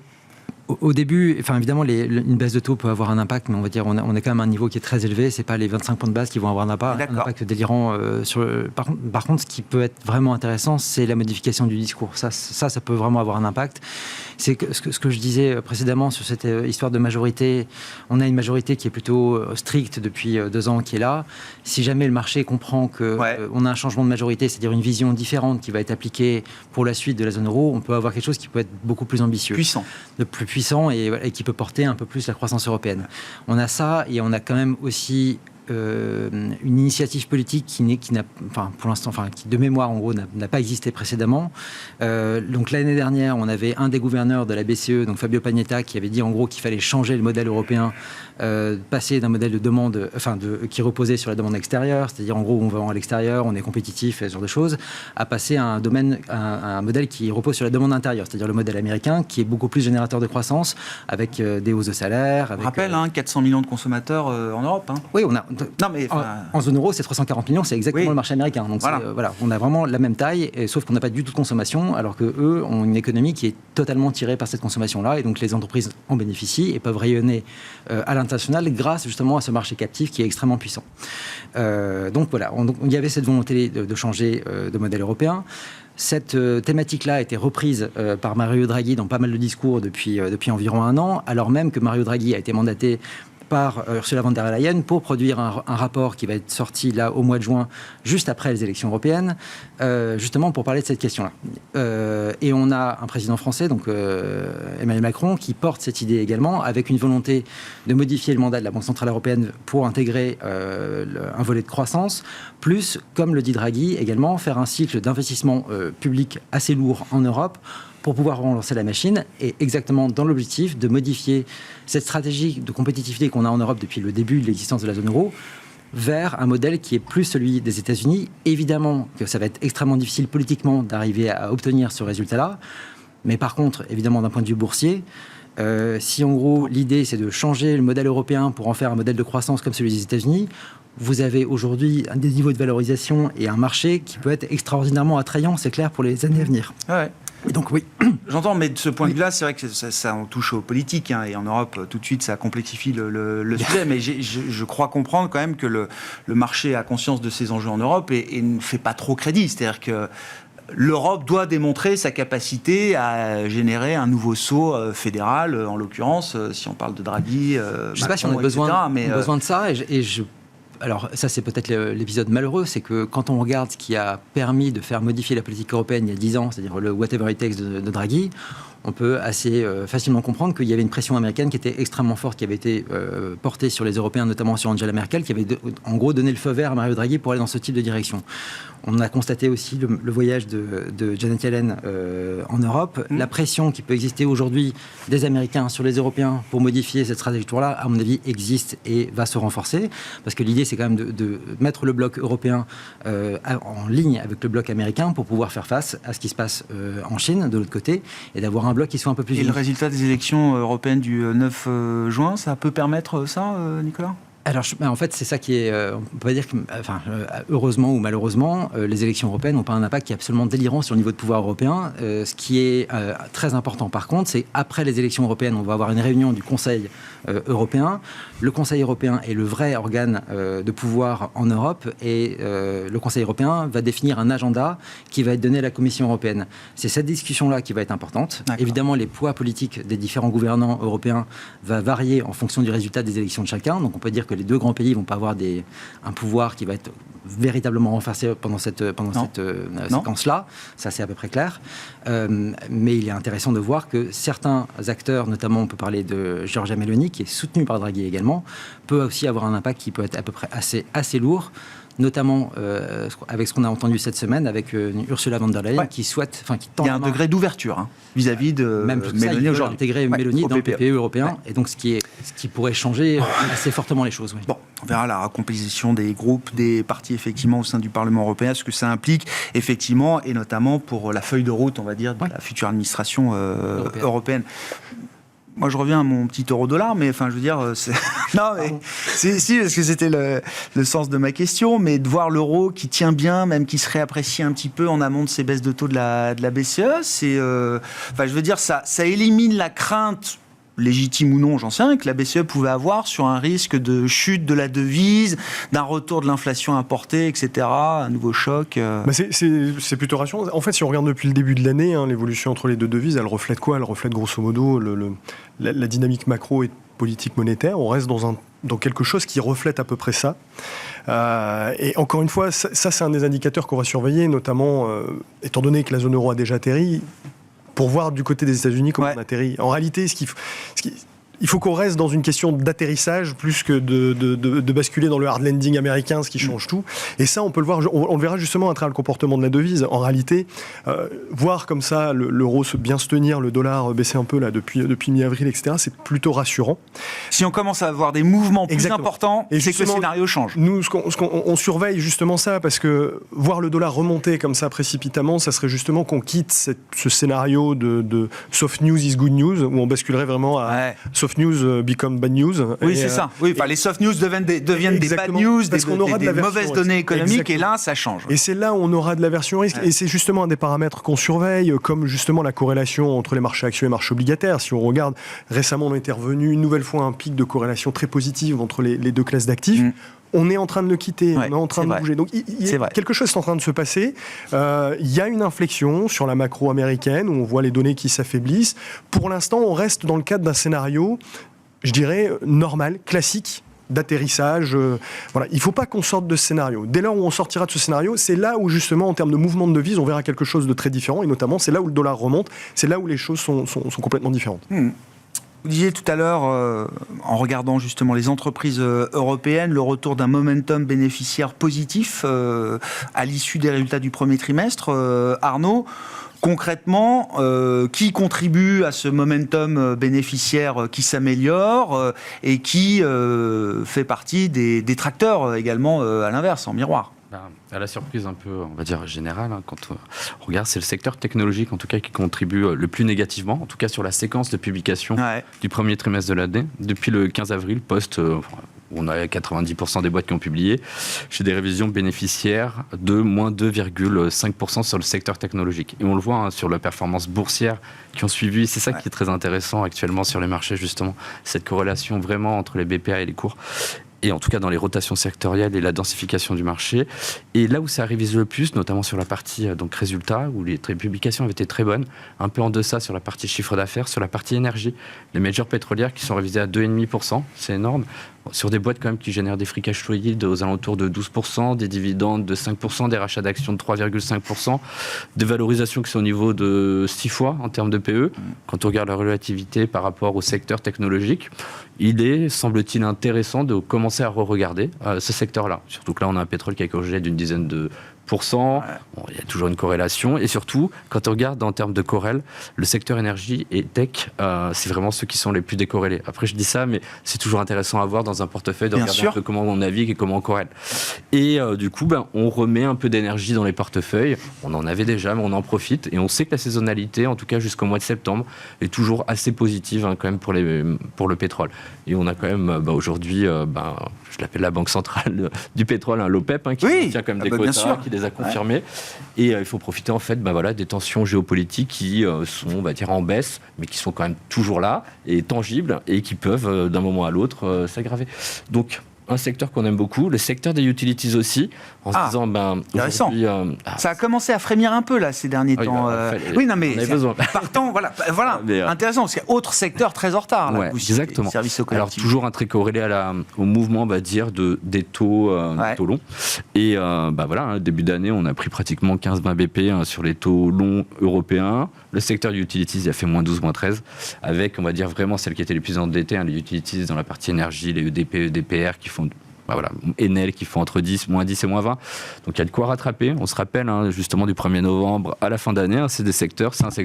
au début, évidemment, une baisse de taux peut avoir un impact, mais on va dire on est quand même à un niveau qui est très élevé. C'est pas les 25 points de base qui vont avoir un impact délirant. Par contre, ce qui peut être vraiment intéressant, c'est la modification du discours. Ça peut vraiment avoir un impact. C'est ce que je disais précédemment sur cette histoire de majorité. On a une majorité qui est plutôt stricte depuis 2 ans, qui est là. Si jamais le marché comprend qu'on a un changement de majorité, c'est-à-dire une vision différente qui va être appliquée pour la suite de la zone euro, on peut avoir quelque chose qui peut être beaucoup plus ambitieux. Plus puissant et qui peut porter un peu plus la croissance européenne. On a ça et on a quand même aussi une initiative politique qui n'a, enfin, pour l'instant, enfin, qui de mémoire en gros n'a pas existé précédemment. Donc l'année dernière, on avait un des gouverneurs de la BCE, donc Fabio Panetta, qui avait dit en gros qu'il fallait changer le modèle européen, passer d'un modèle de demande, qui reposait sur la demande extérieure, c'est-à-dire en gros on vend à l'extérieur, on est compétitif, ce genre de choses, à passer à un modèle qui repose sur la demande intérieure, c'est-à-dire le modèle américain, qui est beaucoup plus générateur de croissance, avec des hausses de salaire. On rappelle, 400 millions de consommateurs en Europe. Oui, on a. Non, mais, en zone euro, c'est 340 millions, c'est exactement le marché américain. Donc voilà, on a vraiment la même taille, sauf qu'on n'a pas du tout de consommation, alors qu'eux ont une économie qui est totalement tirée par cette consommation-là, et donc les entreprises en bénéficient et peuvent rayonner à l'international grâce justement à ce marché captif qui est extrêmement puissant. Donc voilà, il y avait cette volonté de changer de modèle européen. Cette thématique-là a été reprise par Mario Draghi dans pas mal de discours depuis environ un an, alors même que Mario Draghi a été mandaté par Ursula von der Leyen pour produire un rapport qui va être sorti là au mois de juin, juste après les élections européennes, justement pour parler de cette question-là. Et on a un président français, donc Emmanuel Macron, qui porte cette idée également, avec une volonté de modifier le mandat de la Banque Centrale Européenne pour intégrer un volet de croissance, plus, comme le dit Draghi également, faire un cycle d'investissement public assez lourd en Europe, pour pouvoir relancer la machine, et exactement dans l'objectif de modifier cette stratégie de compétitivité qu'on a en Europe depuis le début de l'existence de la zone euro, vers un modèle qui est plus celui des États-Unis. Évidemment que ça va être extrêmement difficile politiquement d'arriver à obtenir ce résultat-là, mais par contre, évidemment d'un point de vue boursier, si en gros l'idée c'est de changer le modèle européen pour en faire un modèle de croissance comme celui des États-Unis, vous avez aujourd'hui des niveaux de valorisation et un marché qui peut être extraordinairement attrayant, c'est clair, pour les années à venir. Ouais. Et donc oui. J'entends, mais de ce point de vue-là, c'est vrai que ça on touche aux politiques, et en Europe, tout de suite, ça complexifie le sujet, mais je crois comprendre quand même que le marché a conscience de ces enjeux en Europe et ne fait pas trop crédit. C'est-à-dire que l'Europe doit démontrer sa capacité à générer un nouveau saut fédéral, en l'occurrence, si on parle de Draghi, je ne sais pas si on a besoin de ça, alors ça c'est peut-être l'épisode malheureux, c'est que quand on regarde ce qui a permis de faire modifier la politique européenne il y a 10 ans, c'est-à-dire le whatever it takes de Draghi, on peut assez facilement comprendre qu'il y avait une pression américaine qui était extrêmement forte, qui avait été portée sur les Européens, notamment sur Angela Merkel, qui avait en gros donné le feu vert à Mario Draghi pour aller dans ce type de direction. On a constaté aussi le voyage de Janet Yellen en Europe, la pression qui peut exister aujourd'hui des Américains sur les Européens pour modifier cette trajectoire-là, à mon avis, existe et va se renforcer, parce que l'idée c'est quand même de mettre le bloc européen en ligne avec le bloc américain pour pouvoir faire face à ce qui se passe en Chine, de l'autre côté, et d'avoir un bloc qui soit un peu plus... Et le résultat des élections européennes du 9 juin, ça peut permettre ça, Nicolas ? Alors, en fait, c'est ça qui est... on peut pas dire que... heureusement ou malheureusement, les élections européennes n'ont pas un impact qui est absolument délirant sur le niveau de pouvoir européen. Ce qui est très important, par contre, c'est après les élections européennes, on va avoir une réunion du Conseil européen. Le Conseil européen est le vrai organe de pouvoir en Europe, et le Conseil européen va définir un agenda qui va être donné à la Commission européenne. C'est cette discussion-là qui va être importante. D'accord. Évidemment, les poids politiques des différents gouvernants européens va varier en fonction du résultat des élections de chacun. Donc on peut dire que les deux grands pays ne vont pas avoir un pouvoir qui va être véritablement renforcé pendant cette séquence-là. Ça, c'est à peu près clair. Mais il est intéressant de voir que certains acteurs, notamment on peut parler de Giorgia Meloni, qui est soutenue par Draghi également, peut aussi avoir un impact qui peut être à peu près assez lourd, notamment avec ce qu'on a entendu cette semaine avec Ursula von der Leyen, qui souhaite, qui tend. Il y a un degré d'ouverture vis-à-vis de Meloni aujourd'hui. Intégrer Meloni dans le PPE européen, et donc ce qui pourrait changer assez fortement les choses. Oui. Bon, on verra la recomposition des groupes, des partis effectivement au sein du Parlement européen, ce que ça implique effectivement, et notamment pour la feuille de route, on va dire, de la future administration européenne. Moi, je reviens à mon petit euro-dollar, mais je veux dire, non, mais si, parce que c'était le sens de ma question, mais de voir l'euro qui tient bien, même qui se réapprécie un petit peu en amont de ces baisses de taux de la BCE, c'est, je veux dire, ça élimine la crainte, légitime ou non, j'en sais rien, que la BCE pouvait avoir sur un risque de chute de la devise, d'un retour de l'inflation importée, etc., un nouveau choc. C'est plutôt rassurant. En fait, si on regarde depuis le début de l'année, l'évolution entre les deux devises, elle reflète quoi ? Elle reflète grosso modo la dynamique macro et politique monétaire. On reste dans quelque chose qui reflète à peu près ça. Et encore une fois, ça c'est un des indicateurs qu'on va surveiller, notamment, étant donné que la zone euro a déjà atterri, pour voir du côté des États-Unis comment on atterrit. En réalité, il faut qu'on reste dans une question d'atterrissage plus que de basculer dans le hard landing américain, ce qui change tout. Et ça, on peut le voir, on le verra justement à travers le comportement de la devise. En réalité, voir comme ça l'euro bien se tenir, le dollar baisser un peu là depuis mi-avril, etc., c'est plutôt rassurant. Si on commence à avoir des mouvements plus Exactement. importants, c'est que le scénario change. Nous, on surveille justement ça, parce que voir le dollar remonter comme ça précipitamment, ça serait justement qu'on quitte ce scénario de soft news is good news, où on basculerait vraiment à soft news become bad news. Oui, c'est ça. Oui, les soft news deviennent des bad news, parce qu'on aura des mauvaises données économiques, et là, ça change. Et c'est là où on aura de l'aversion au risque. Et c'est justement un des paramètres qu'on surveille, comme justement la corrélation entre les marchés actions et les marchés obligataires. Si on regarde, récemment, on est intervenu une nouvelle fois un pic de corrélation très positive entre les deux classes d'actifs. On est en train de le quitter, on est en train de bouger. Donc quelque chose est en train de se passer. Il y a une inflexion sur la macro américaine, où on voit les données qui s'affaiblissent. Pour l'instant, on reste dans le cadre d'un scénario, je dirais, normal, classique, d'atterrissage. Voilà. Il ne faut pas qu'on sorte de ce scénario. Dès lors où on sortira de ce scénario, c'est là où justement, en termes de mouvement de devise, on verra quelque chose de très différent. Et notamment, c'est là où le dollar remonte, c'est là où les choses sont complètement différentes. Vous disiez tout à l'heure, en regardant justement les entreprises européennes, le retour d'un momentum bénéficiaire positif à l'issue des résultats du premier trimestre. Arnaud, concrètement, qui contribue à ce momentum bénéficiaire qui s'améliore et qui fait partie des détracteurs également à l'inverse, en miroir? À la surprise un peu, on va dire, générale, quand on regarde, c'est le secteur technologique, en tout cas, qui contribue le plus négativement, en tout cas sur la séquence de publication du premier trimestre de l'année. Depuis le 15 avril, on a 90% des boîtes qui ont publié, j'ai des révisions bénéficiaires de moins 2,5% sur le secteur technologique. Et on le voit sur la performance boursière qui ont suivi. C'est ça qui est très intéressant actuellement sur les marchés, justement, cette corrélation vraiment entre les BPA et les cours. Et en tout cas dans les rotations sectorielles et la densification du marché. Et là où ça révise le plus, notamment sur la partie résultats, où les publications avaient été très bonnes, un peu en deçà sur la partie chiffre d'affaires, sur la partie énergie. Les majors pétrolières qui sont révisées à 2,5%, c'est énorme. Sur des boîtes quand même qui génèrent des free cash flow yield aux alentours de 12%, des dividendes de 5%, des rachats d'actions de 3,5%, des valorisations qui sont au niveau de 6 fois en termes de PE. Quand on regarde la relativité par rapport au secteur technologique, il est, semble-t-il, intéressant de commencer à re-regarder ce secteur-là. Surtout que là, on a un pétrole qui a corrigé d'une dizaine de pourcents. Bon, il y a toujours une corrélation. Et surtout, quand on regarde en termes de corrèle, le secteur énergie et tech, c'est vraiment ceux qui sont les plus décorrélés. Après, je dis ça, mais c'est toujours intéressant à voir dans un portefeuille, de regarder un peu comment on navigue et comment on corrèle. Et du coup, on remet un peu d'énergie dans les portefeuilles. On en avait déjà, mais on en profite. Et on sait que la saisonnalité, en tout cas jusqu'au mois de septembre, est toujours assez positive quand même pour le pétrole. Et on a quand même aujourd'hui, je l'appelle la banque centrale du pétrole, l'OPEP, qui tient quand même des quotas, qui les a confirmés. Et il faut profiter en fait des tensions géopolitiques qui sont, on va dire, en baisse, mais qui sont quand même toujours là et tangibles et qui peuvent d'un moment à l'autre s'aggraver. Donc un secteur qu'on aime beaucoup, le secteur des utilities aussi, en se disant, aujourd'hui... ça a commencé à frémir un peu, là, ces derniers temps. Partant, voilà intéressant, parce qu'il y a autre secteur très en retard, là, exactement. Services au collectif. Alors, toujours un très corrélé au mouvement, on va dire, des taux longs. Et début d'année, on a pris pratiquement 15-20 BP sur les taux longs européens. Le secteur des utilities a fait moins 12, moins 13, avec, on va dire, vraiment celles qui étaient les plus endettées, les utilities dans la partie énergie, les EDP, EDPR, qui font Enel qui font entre moins 10 et moins 20. Donc il y a de quoi rattraper. On se rappelle justement du 1er novembre à la fin d'année, c'est un secteur qui a fait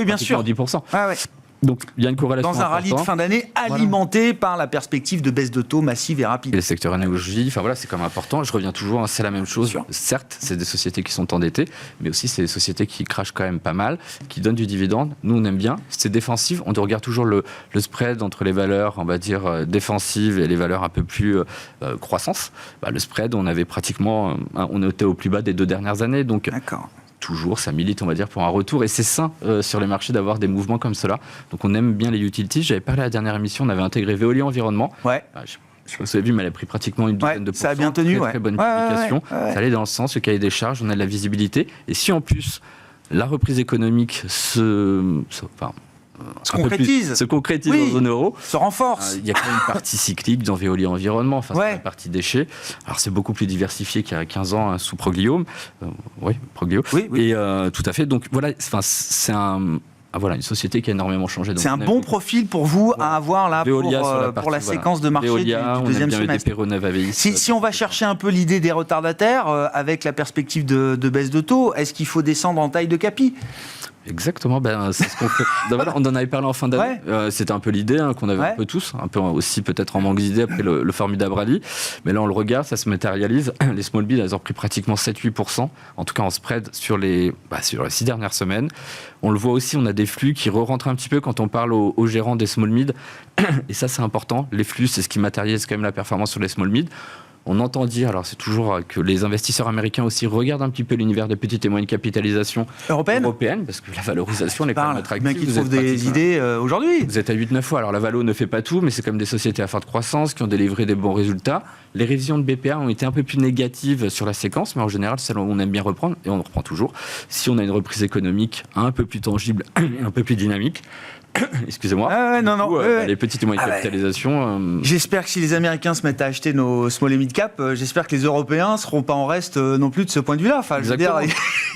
pratiquement 10%. Donc il y a une corrélation dans un rallye de fin d'année alimenté par la perspective de baisse de taux massive et rapide. Et le secteur énergie, c'est quand même important. Je reviens toujours, c'est la même chose. Certes, c'est des sociétés qui sont endettées, mais aussi c'est des sociétés qui crachent quand même pas mal, qui donnent du dividende. Nous, on aime bien. C'est défensif. On regarde toujours le spread entre les valeurs, on va dire, défensives et les valeurs un peu plus croissance. Le spread, on avait pratiquement, on était au plus bas des 2 dernières années. Donc, toujours, ça milite, on va dire, pour un retour. Et c'est sain sur les marchés d'avoir des mouvements comme cela. Donc on aime bien les utilities. J'avais parlé à la dernière émission, on avait intégré Veolia Environnement. Je sais pas si vous avez vu, mais elle a pris pratiquement une douzaine de pourcents. Ça a bien tenu. Très bonne publication. Ça allait dans le sens, le cahier des charges, on a de la visibilité. Et si en plus, la reprise économique se concrétise en zone euro, se renforce. Il y a quand même une partie cyclique dans Veolia Environnement, c'est la partie déchets. Alors c'est beaucoup plus diversifié qu'il y a 15 ans sous Proglio. Proglio. Et tout à fait. Donc voilà, c'est voilà, une société qui a énormément changé. C'est un bon profil pour vous à avoir là pour la séquence de marché Veolia, du deuxième semestre. Si on va chercher un peu l'idée des retardataires, avec la perspective de baisse de taux, est-ce qu'il faut descendre en taille de capi ? Exactement, c'est ce qu'on fait. Voilà, on en avait parlé en fin d'année. C'était un peu l'idée qu'on avait un peu tous, un peu aussi peut-être en manque d'idées après le formidable rallye. Mais là, on le regarde, ça se matérialise. Les small mid, elles ont pris pratiquement 7-8%, en tout cas en spread sur les 6 dernières semaines. On le voit aussi, on a des flux qui re-rentrent un petit peu quand on parle aux gérants des small mid. Et ça, c'est important. Les flux, c'est ce qui matérialise quand même la performance sur les small mid. On entend dire, alors c'est toujours que les investisseurs américains aussi regardent un petit peu l'univers des petites et moyennes capitalisations européennes, parce que la valorisation n'est pas attractive. Bien qu'ils trouvent des idées aujourd'hui. Vous êtes à 8-9 fois. Alors la valo ne fait pas tout, mais c'est comme des sociétés à forte croissance qui ont délivré des bons résultats. Les révisions de BPA ont été un peu plus négatives sur la séquence, mais en général, celle on aime bien reprendre, et on reprend toujours, si on a une reprise économique un peu plus tangible et un peu plus dynamique. Excusez-moi. Les petites et moyennes capitalisations. J'espère que si les Américains se mettent à acheter nos small et mid cap, j'espère que les Européens ne seront pas en reste non plus de ce point de vue-là. Enfin, je veux dire...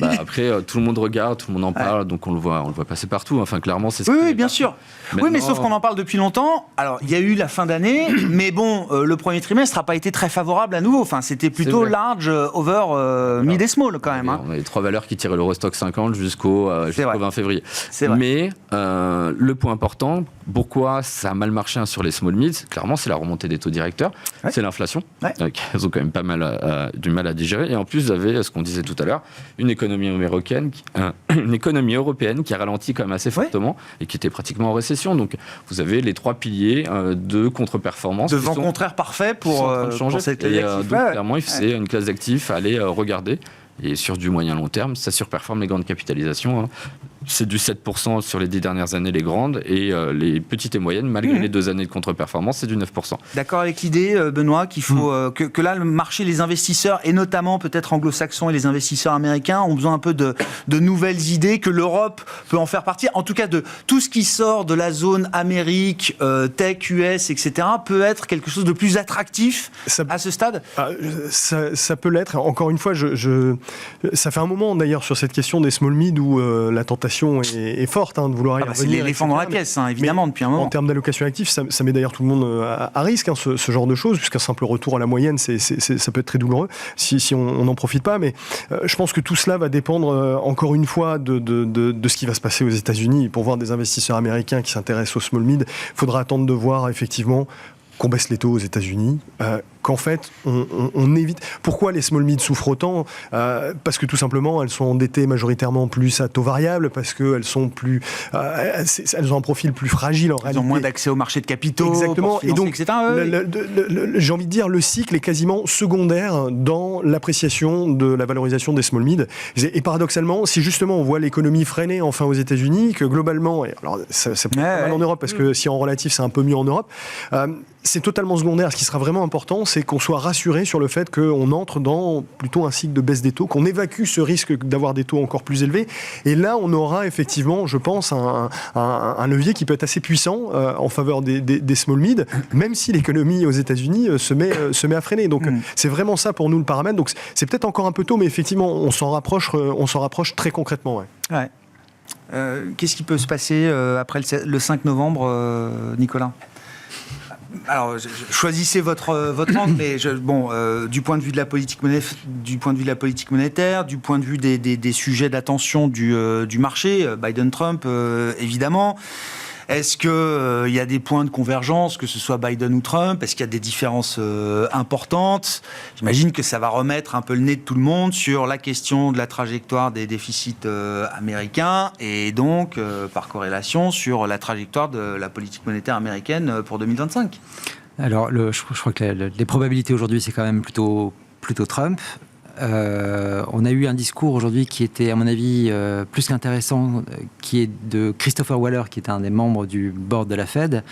Après, tout le monde regarde, tout le monde en parle, donc on le voit passer partout. Enfin, clairement, c'est. Oui, bien sûr. Maintenant, oui, mais sauf qu'on en parle depuis longtemps. Alors, il y a eu la fin d'année, mais bon, le premier trimestre n'a pas été très favorable à nouveau. Enfin, c'était plutôt large over mid et small quand même. On a les 3 valeurs qui tirent l'Eurostock 50 jusqu'au 20 février. Mais le point important, pourquoi ça a mal marché sur les small mids, clairement, c'est la remontée des taux directeurs, c'est l'inflation. Elles ont quand même pas mal du mal à digérer. Et en plus, vous avez ce qu'on disait tout à l'heure, une économie européenne qui a ralenti quand même assez fortement et qui était pratiquement en récession. Donc, vous avez les 3 piliers de contre-performance. De vent contraire parfait pour cette classe d'actifs. Donc, clairement, c'est une classe d'actifs à aller regarder. Et sur du moyen long terme, ça surperforme les grandes capitalisations. C'est du 7% sur les 10 dernières années, les grandes, et les petites et moyennes, malgré les 2 années de contre-performance, c'est du 9%. D'accord avec l'idée, Benoît, qu'il faut que là, le marché, les investisseurs, et notamment peut-être anglo-saxons et les investisseurs américains, ont besoin un peu de nouvelles idées, que l'Europe peut en faire partie. En tout cas, de tout ce qui sort de la zone Amérique, Tech, US, etc., peut être quelque chose de plus attractif à ce stade. Ça peut l'être. Encore une fois, ça fait un moment d'ailleurs sur cette question des small mid où la tentation est forte de vouloir y revenir. C'est l'éléphant dans la pièce, évidemment, depuis un moment. En termes d'allocation active, ça met d'ailleurs tout le monde à risque, ce genre de choses, puisqu'un simple retour à la moyenne, ça peut être très douloureux si on n'en profite pas. Mais je pense que tout cela va dépendre, encore une fois, de ce qui va se passer aux États-Unis. Pour voir des investisseurs américains qui s'intéressent aux small mid, il faudra attendre de voir effectivement qu'on baisse les taux aux États-Unis, qu'en fait, on évite... Pourquoi les small mid souffrent autant ? Parce que tout simplement, elles sont endettées majoritairement plus à taux variable, parce qu'elles sont plus... elles ont un profil plus fragile en réalité. Elles ont moins d'accès au marché de capitaux. Exactement. Et donc, etc. j'ai envie de dire, le cycle est quasiment secondaire dans l'appréciation de la valorisation des small mid. Et paradoxalement, si justement on voit l'économie freiner enfin aux États-Unis, que globalement, alors c'est pas mal en Europe, parce que si en relatif c'est un peu mieux en Europe, c'est totalement secondaire. Ce qui sera vraiment important, c'est qu'on soit rassuré sur le fait qu'on entre dans plutôt un cycle de baisse des taux, qu'on évacue ce risque d'avoir des taux encore plus élevés. Et là, on aura effectivement, je pense, un levier qui peut être assez puissant en faveur des small mid, même si l'économie aux États-Unis se met à freiner. Donc, c'est vraiment ça pour nous le paramètre. Donc, c'est peut-être encore un peu tôt, mais effectivement, on s'en rapproche très concrètement. Qu'est-ce qui peut se passer après le 5 novembre, Nicolas ? Alors, choisissez votre angle, mais du point de vue de la politique monétaire, du point de vue des sujets d'attention du marché, Biden-Trump, évidemment. Est-ce qu'il y a des points de convergence, que ce soit Biden ou Trump ? Est-ce qu'il y a des différences importantes ? J'imagine que ça va remettre un peu le nez de tout le monde sur la question de la trajectoire des déficits américains et donc, par corrélation, sur la trajectoire de la politique monétaire américaine pour 2025. Alors, je crois que les probabilités aujourd'hui, c'est quand même plutôt Trump. On a eu un discours aujourd'hui qui était, à mon avis, plus qu'intéressant, qui est de Christopher Waller, qui est un des membres du board de la Fed,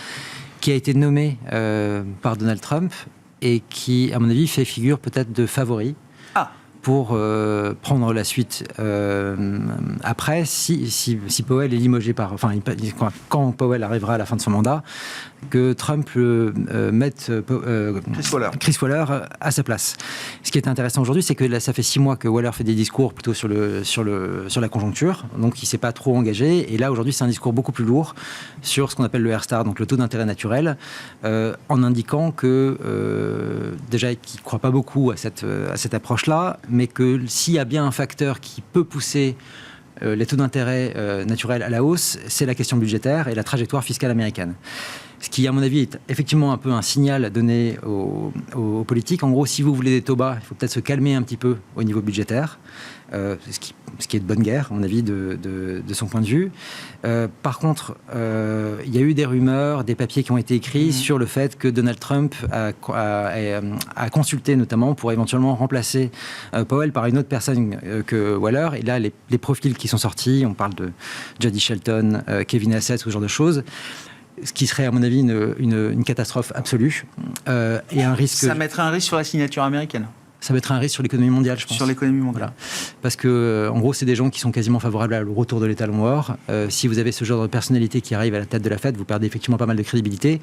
qui a été nommé par Donald Trump et qui, à mon avis, fait figure peut-être de favori pour prendre la suite après, si Powell est limogé quand Powell arrivera à la fin de son mandat, que Trump mette Chris Waller à sa place. Ce qui est intéressant aujourd'hui, c'est que là, ça fait 6 mois que Waller fait des discours plutôt sur la conjoncture, donc il ne s'est pas trop engagé. Et là, aujourd'hui, c'est un discours beaucoup plus lourd sur ce qu'on appelle le R-star, donc le taux d'intérêt naturel, en indiquant que, déjà, qu'il ne croit pas beaucoup à cette approche-là, mais que s'il y a bien un facteur qui peut pousser les taux d'intérêt naturels à la hausse, c'est la question budgétaire et la trajectoire fiscale américaine. Ce qui, à mon avis, est effectivement un peu un signal donné aux politiques. En gros, si vous voulez des taux bas, il faut peut-être se calmer un petit peu au niveau budgétaire, ce qui est de bonne guerre, à mon avis, de son point de vue. Par contre, il y a eu des rumeurs, des papiers qui ont été écrits sur le fait que Donald Trump a consulté notamment pour éventuellement remplacer Powell par une autre personne que Waller. Et là, les profils qui sont sortis, on parle de Jody Shelton, Kevin Hassett, ce genre de choses, ce qui serait, à mon avis, une catastrophe absolue et un risque. Ça mettrait un risque sur la signature américaine. Ça mettrait un risque sur l'économie mondiale, je pense. Sur l'économie mondiale. Voilà. Parce que, en gros, c'est des gens qui sont quasiment favorables au retour de l'étalon or. Si vous avez ce genre de personnalité qui arrive à la tête de la Fed, vous perdez effectivement pas mal de crédibilité.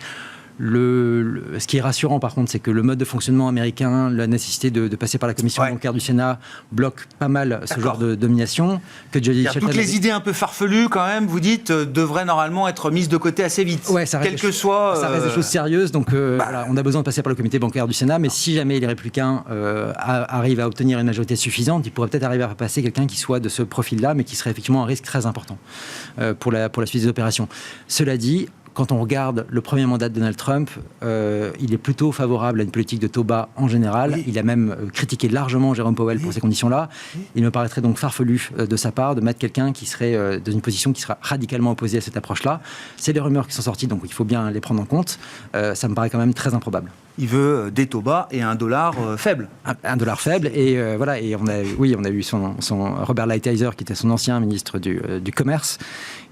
Ce qui est rassurant, par contre, c'est que le mode de fonctionnement américain, la nécessité de passer par la commission bancaire du Sénat, bloque pas mal ce genre de domination. Que Jody Shelton toutes les idées un peu farfelues, quand même, vous dites, devraient normalement être mises de côté assez vite. Ouais, ça reste des choses sérieuses. Donc, voilà, on a besoin de passer par le comité bancaire du Sénat. Mais si jamais les Républicains arrivent à obtenir une majorité suffisante, ils pourraient peut-être arriver à passer quelqu'un qui soit de ce profil-là, mais qui serait effectivement un risque très important pour la suite des opérations. Cela dit, quand on regarde le premier mandat de Donald Trump, il est plutôt favorable à une politique de taux bas en général. Oui. Il a même critiqué largement Jérôme Powell pour ces conditions-là. Il me paraîtrait donc farfelu de sa part de mettre quelqu'un qui serait dans une position qui sera radicalement opposée à cette approche-là. C'est les rumeurs qui sont sorties, donc il faut bien les prendre en compte. Ça me paraît quand même très improbable. Il veut des taux bas et un dollar faible. Un dollar faible, et voilà. Et on a eu son Robert Lighthizer, qui était son ancien ministre du Commerce,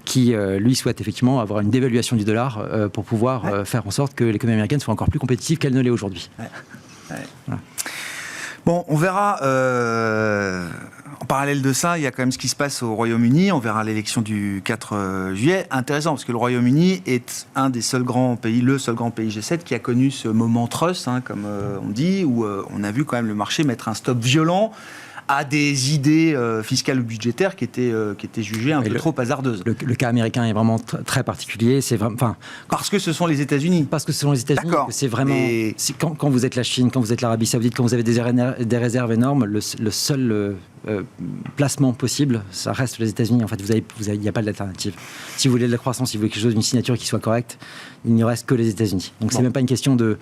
qui, lui, souhaite effectivement avoir une dévaluation du dollar pour pouvoir faire en sorte que l'économie américaine soit encore plus compétitive qu'elle ne l'est aujourd'hui. Voilà. Bon, on verra. En parallèle de ça, il y a quand même ce qui se passe au Royaume-Uni. On verra l'élection du 4 juillet. Intéressant, parce que le Royaume-Uni est un des seuls grands pays, le seul grand pays G7 qui a connu ce moment trust, comme on dit, où on a vu quand même le marché mettre un stop violent à des idées fiscales ou budgétaires qui étaient jugées un peu trop hasardeuses. Le cas américain est vraiment très particulier. C'est parce que ce sont les États-Unis. Parce que ce sont les États-Unis. C'est vraiment. Quand vous êtes la Chine, quand vous êtes l'Arabie Saoudite, quand vous avez des réserves énormes, le seul placement possible, ça reste les États-Unis. En fait, il n'y a pas d'alternative. Si vous voulez de la croissance, si vous voulez quelque chose, une signature qui soit correcte, il n'y reste que les États-Unis. Donc c'est même pas une question de.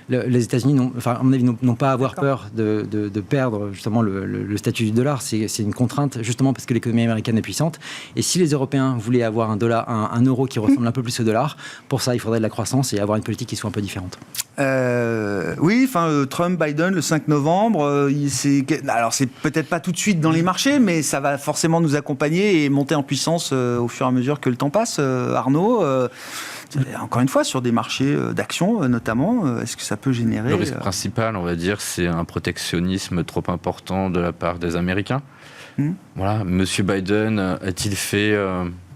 Les États-Unis, à mon avis, n'ont pas à avoir peur de perdre justement le statut du dollar. C'est une contrainte justement parce que l'économie américaine est puissante. Et si les Européens voulaient avoir un euro qui ressemble un peu plus au dollar, pour ça, il faudrait de la croissance et avoir une politique qui soit un peu différente. Oui, Trump, Biden, le 5 novembre, alors c'est peut-être pas tout de suite dans les marchés, mais ça va forcément nous accompagner et monter en puissance au fur et à mesure que le temps passe. Arnaud, encore une fois, sur des marchés d'actions notamment, est-ce que ça peut générer... Le risque principal, on va dire, c'est un protectionnisme trop important de la part des Américains. Voilà, Monsieur Biden a-t-il fait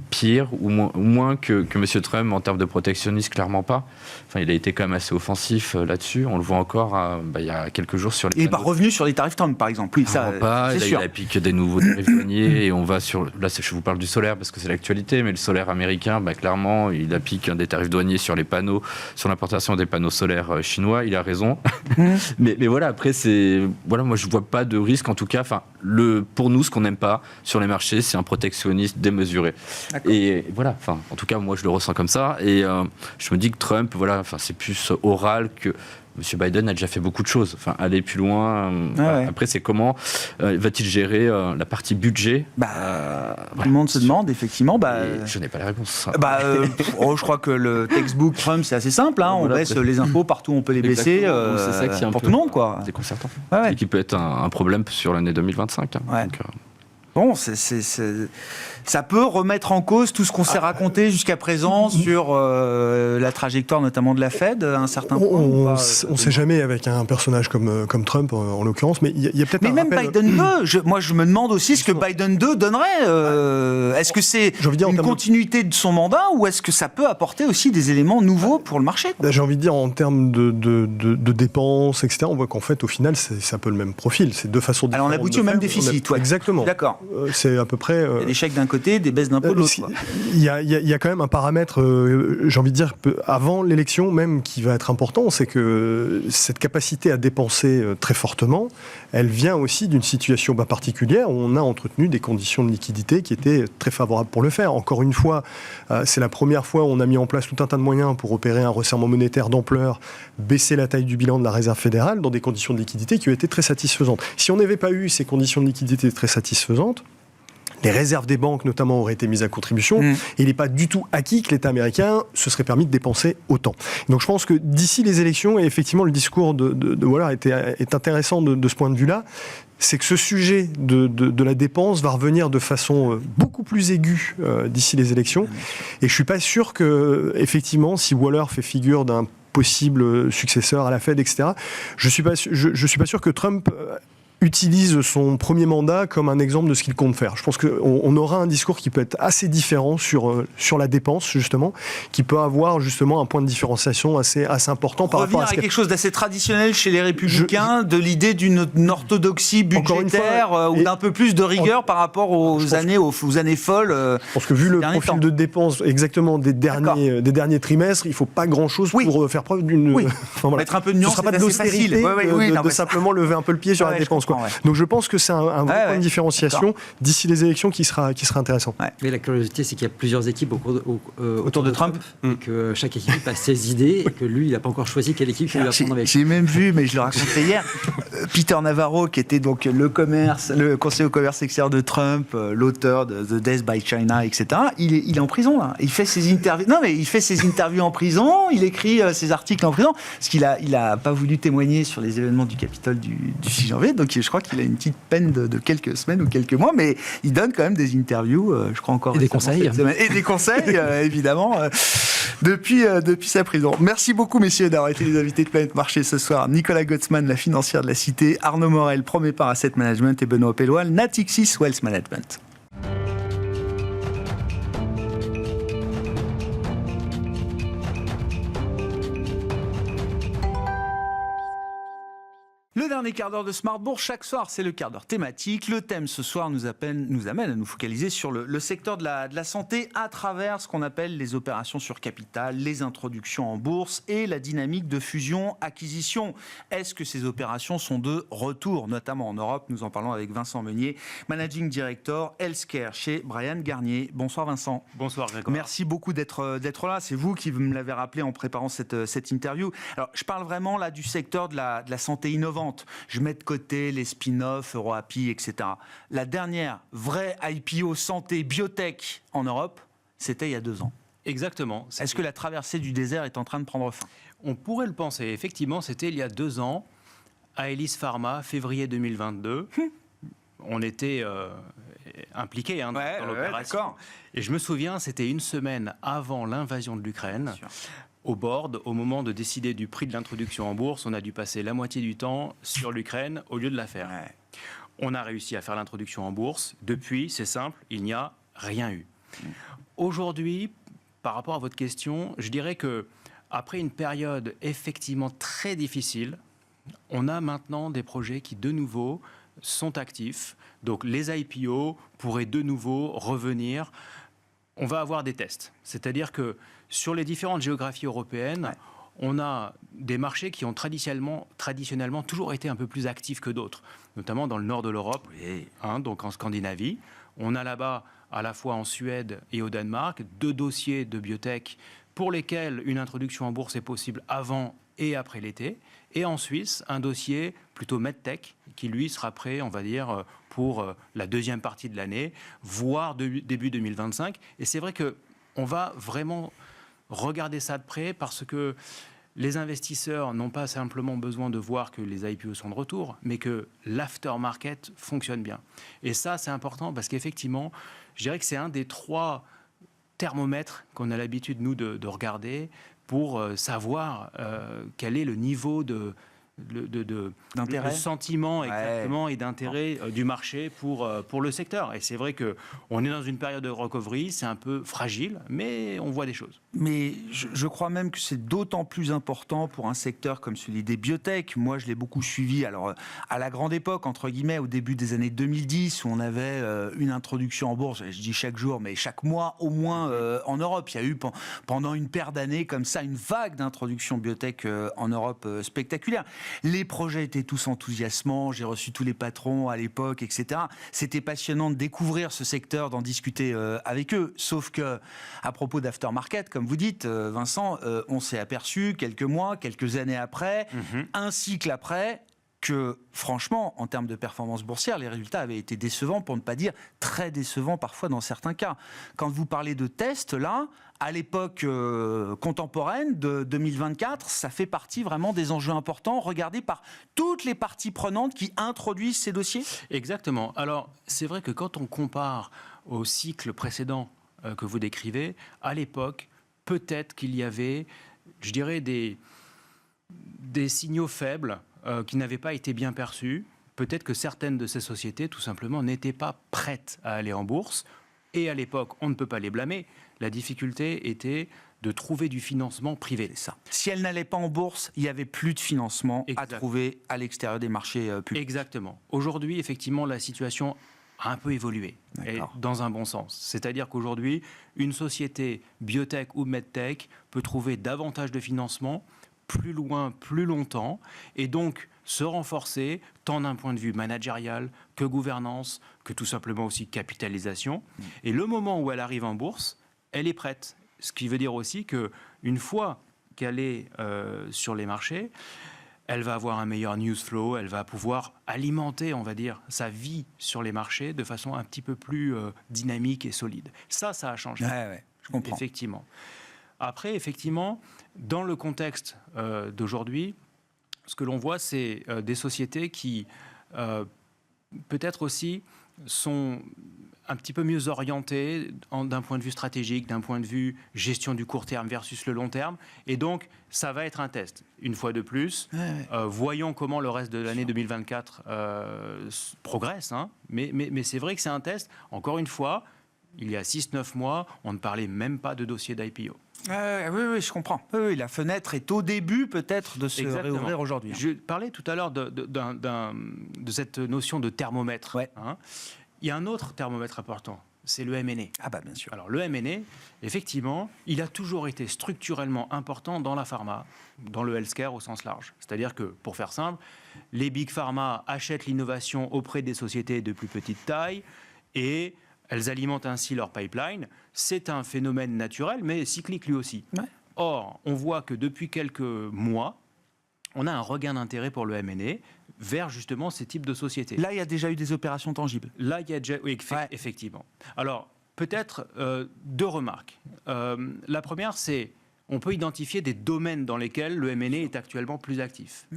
pire ou moins que M. Trump en termes de protectionnisme? Clairement pas. Enfin, il a été quand même assez offensif là-dessus. On le voit encore il y a quelques jours sur les... Il n'est pas revenu sur les tarifs Trump, par exemple. Oui, ça, c'est sûr. Il applique des nouveaux tarifs douaniers et on va sur... Là, je vous parle du solaire parce que c'est l'actualité, mais le solaire américain, clairement, il applique des tarifs douaniers sur les panneaux, sur l'importation des panneaux solaires chinois. Il a raison. mais voilà, après, moi, je ne vois pas de risque, en tout cas. Enfin, pour nous, ce qu'on n'aime pas sur les marchés, c'est un protectionnisme démesuré. D'accord. Et voilà, en tout cas, moi, je le ressens comme ça. Et je me dis que Trump, c'est plus oral que... M. Biden a déjà fait beaucoup de choses. Aller plus loin. Après, c'est comment va-t-il gérer la partie budget? Tout le monde se demande, effectivement. Je n'ai pas la réponse. Je crois que le textbook Trump, c'est assez simple. On baisse les impôts partout où on peut les baisser. C'est ça qui est pour tout le monde, quoi. Déconcertant. Et qui peut être un problème sur l'année 2025. Bon, ça peut remettre en cause tout ce qu'on s'est raconté jusqu'à présent sur la trajectoire notamment de la Fed à un certain point. On ne sait jamais avec un personnage comme Trump en l'occurrence, mais il y a peut-être mais même Biden 2, moi je me demande aussi ce que Biden 2 donnerait. Est-ce que c'est une continuité de son mandat ou est-ce que ça peut apporter aussi des éléments nouveaux pour le marché, quoi? J'ai envie de dire en termes de dépenses, etc., on voit qu'en fait au final c'est un peu le même profil. C'est deux façons différentes. Alors on aboutit au même déficit. Exactement. D'accord. C'est à peu près... Il y a des chèques d'un côté, des baisses d'impôts de l'autre. Il y a quand même un paramètre, j'ai envie de dire, avant l'élection même, qui va être important, c'est que cette capacité à dépenser très fortement, elle vient aussi d'une situation particulière où on a entretenu des conditions de liquidité qui étaient très favorables pour le faire. Encore une fois, c'est la première fois où on a mis en place tout un tas de moyens pour opérer un resserrement monétaire d'ampleur, baisser la taille du bilan de la Réserve fédérale dans des conditions de liquidité qui ont été très satisfaisantes. Si on n'avait pas eu ces conditions de liquidité très satisfaisantes, les réserves des banques, notamment, auraient été mises à contribution. Et il n'est pas du tout acquis que l'État américain se serait permis de dépenser autant. Donc je pense que d'ici les élections, et effectivement, le discours de Waller est intéressant de ce point de vue-là, c'est que ce sujet de la dépense va revenir de façon beaucoup plus aiguë d'ici les élections. Et je ne suis pas sûr que, effectivement, si Waller fait figure d'un possible successeur à la Fed, etc., je ne suis pas sûr que Trump utilise son premier mandat comme un exemple de ce qu'il compte faire. Je pense qu'on aura un discours qui peut être assez différent sur la dépense, justement, qui peut avoir justement un point de différenciation assez important par rapport à quelque chose d'assez traditionnel chez les Républicains, de l'idée d'une orthodoxie budgétaire ou d'un peu plus de rigueur par rapport aux années folles. Je pense que vu le profil de dépenses exactement des derniers trimestres, il ne faut pas grand-chose pour faire preuve d'une... Mettre un peu de nuance, ce ne sera pas de l'austérité, de simplement lever un peu le pied sur la dépense. Ouais. Donc je pense que c'est un vrai point de différenciation d'ici les élections qui sera intéressant. Mais la curiosité, c'est qu'il y a plusieurs équipes autour de Trump, et que chaque équipe a ses idées, et que lui, il n'a pas encore choisi quelle équipe il va prendre avec. J'ai même vu, mais je le racontais hier, Peter Navarro, qui était donc le conseiller au commerce extérieur de Trump, l'auteur de The Death by China, etc. Il est en prison, là. Il fait ses interviews. Non, mais il fait ses interviews en prison, il écrit ses articles en prison, parce qu'il a pas voulu témoigner sur les événements du Capitole du 6 janvier, donc je crois qu'il a une petite peine de quelques semaines ou quelques mois, mais il donne quand même des interviews, je crois encore. Et des conseils. Et des conseils, évidemment, depuis sa prison. Merci beaucoup, messieurs, d'avoir été les invités de Planète Marché ce soir. Nicolas Gottsman, la financière de la Cité, Arnaud Morel, Promépar Asset Management et Benoît Pelloal, Natixis Wealth Management. Le dernier quart d'heure de Smart Bourse, chaque soir, c'est le quart d'heure thématique. Le thème ce soir nous amène à nous focaliser sur le secteur de la santé à travers ce qu'on appelle les opérations sur capital, les introductions en bourse et la dynamique de fusion-acquisition. Est-ce que ces opérations sont de retour, notamment en Europe? Nous en parlons avec Vincent Meunier, Managing Director Healthcare chez Bryan Garnier. Bonsoir Vincent. Bonsoir Grégoire. Merci beaucoup d'être là. C'est vous qui me l'avez rappelé en préparant cette interview. Alors, je parle vraiment là du secteur de la santé innovante. Je mets de côté les spin-offs, EuroAPI, etc. La dernière vraie IPO santé biotech en Europe, c'était il y a 2 ans. Exactement. Est-ce que la traversée du désert est en train de prendre fin? On pourrait le penser. Effectivement, c'était il y a 2 ans, Aelis Pharma, février 2022. On était impliqués dans l'opération. Et je me souviens, c'était une semaine avant l'invasion de l'Ukraine. Au board, au moment de décider du prix de l'introduction en bourse, on a dû passer la moitié du temps sur l'Ukraine au lieu de la faire. On a réussi à faire l'introduction en bourse. Depuis, c'est simple, il n'y a rien eu. Aujourd'hui, par rapport à votre question, je dirais que après une période effectivement très difficile, on a maintenant des projets qui, de nouveau, sont actifs. Donc les IPO pourraient de nouveau revenir. On va avoir des tests. C'est-à-dire que sur les différentes géographies européennes, on a des marchés qui ont traditionnellement toujours été un peu plus actifs que d'autres, notamment dans le nord de l'Europe, donc en Scandinavie. On a là-bas, à la fois en Suède et au Danemark, 2 dossiers de biotech pour lesquels une introduction en bourse est possible avant et après l'été. Et en Suisse, un dossier plutôt medtech qui, lui, sera prêt, on va dire, pour la deuxième partie de l'année, voire début 2025. Et c'est vrai qu'on va vraiment regarder ça de près parce que les investisseurs n'ont pas simplement besoin de voir que les IPO sont de retour, mais que l'aftermarket fonctionne bien. Et ça, c'est important parce qu'effectivement, je dirais que c'est un des 3 thermomètres qu'on a l'habitude, nous, de regarder pour savoir quel est le niveau de d'intérêt, le sentiment exactement et d'intérêt du marché pour le secteur. Et c'est vrai qu'on est dans une période de recovery, c'est un peu fragile, mais on voit des choses. Mais je crois même que c'est d'autant plus important pour un secteur comme celui des biotech. Moi, je l'ai beaucoup suivi. Alors, à la grande époque, entre guillemets, au début des années 2010, où on avait une introduction en bourse, je dis chaque jour, mais chaque mois au moins en Europe. Il y a eu pendant une paire d'années comme ça une vague d'introduction biotech en Europe spectaculaire. Les projets étaient tous enthousiasmants. J'ai reçu tous les patrons à l'époque, etc. C'était passionnant de découvrir ce secteur, d'en discuter avec eux. Sauf que, à propos d'aftermarket, comme vous dites, Vincent, on s'est aperçu quelques mois, quelques années après, un cycle après, que franchement, en termes de performance boursière, les résultats avaient été décevants, pour ne pas dire très décevants parfois dans certains cas. Quand vous parlez de tests, là, à l'époque contemporaine de 2024, ça fait partie vraiment des enjeux importants regardés par toutes les parties prenantes qui introduisent ces dossiers. Exactement. Alors, c'est vrai que quand on compare au cycle précédent que vous décrivez, à l'époque, peut-être qu'il y avait, je dirais, des signaux faibles qui n'avaient pas été bien perçus. Peut-être que certaines de ces sociétés, tout simplement, n'étaient pas prêtes à aller en bourse. Et à l'époque, on ne peut pas les blâmer. La difficulté était de trouver du financement privé. C'est ça. Si elles n'allaient pas en bourse, il n'y avait plus de financement à trouver à l'extérieur des marchés publics. Exactement. Aujourd'hui, effectivement, la situation a un peu évolué, et dans un bon sens. C'est-à-dire qu'aujourd'hui, une société biotech ou medtech peut trouver davantage de financement plus loin, plus longtemps, et donc se renforcer tant d'un point de vue managérial que gouvernance, que tout simplement aussi capitalisation. Et le moment où elle arrive en bourse, elle est prête. Ce qui veut dire aussi qu'une fois qu'elle est sur les marchés, elle va avoir un meilleur news flow, elle va pouvoir alimenter, on va dire, sa vie sur les marchés de façon un petit peu plus dynamique et solide. Ça a changé. Ouais, je comprends. Effectivement. Après, effectivement, dans le contexte d'aujourd'hui, ce que l'on voit, c'est des sociétés qui, peut-être aussi, sont un petit peu mieux orientées d'un point de vue stratégique, d'un point de vue gestion du court terme versus le long terme. Et donc, ça va être un test. Une fois de plus, voyons comment le reste de l'année 2024 progresse. Hein. Mais c'est vrai que c'est un test. Encore une fois, il y a 6-9 mois, on ne parlait même pas de dossier d'IPO. Oui, je comprends. Oui, la fenêtre est au début peut-être de se réouvrir aujourd'hui. Je parlais tout à l'heure de cette notion de thermomètre. Hein. Il y a un autre thermomètre important, c'est le M&A. Ah bah bien sûr. Alors le M&A, effectivement, il a toujours été structurellement important dans la pharma, dans le healthcare au sens large. C'est-à-dire que, pour faire simple, les big pharma achètent l'innovation auprès des sociétés de plus petite taille et elles alimentent ainsi leur pipeline. C'est un phénomène naturel, mais cyclique lui aussi. Ouais. Or, on voit que depuis quelques mois, on a un regain d'intérêt pour le M&A vers justement ces types de sociétés. Là, il y a déjà eu des opérations tangibles. Là, il y a déjà... Oui, effectivement. Alors, peut-être 2 remarques. La première, c'est on peut identifier des domaines dans lesquels le M&A est actuellement plus actif.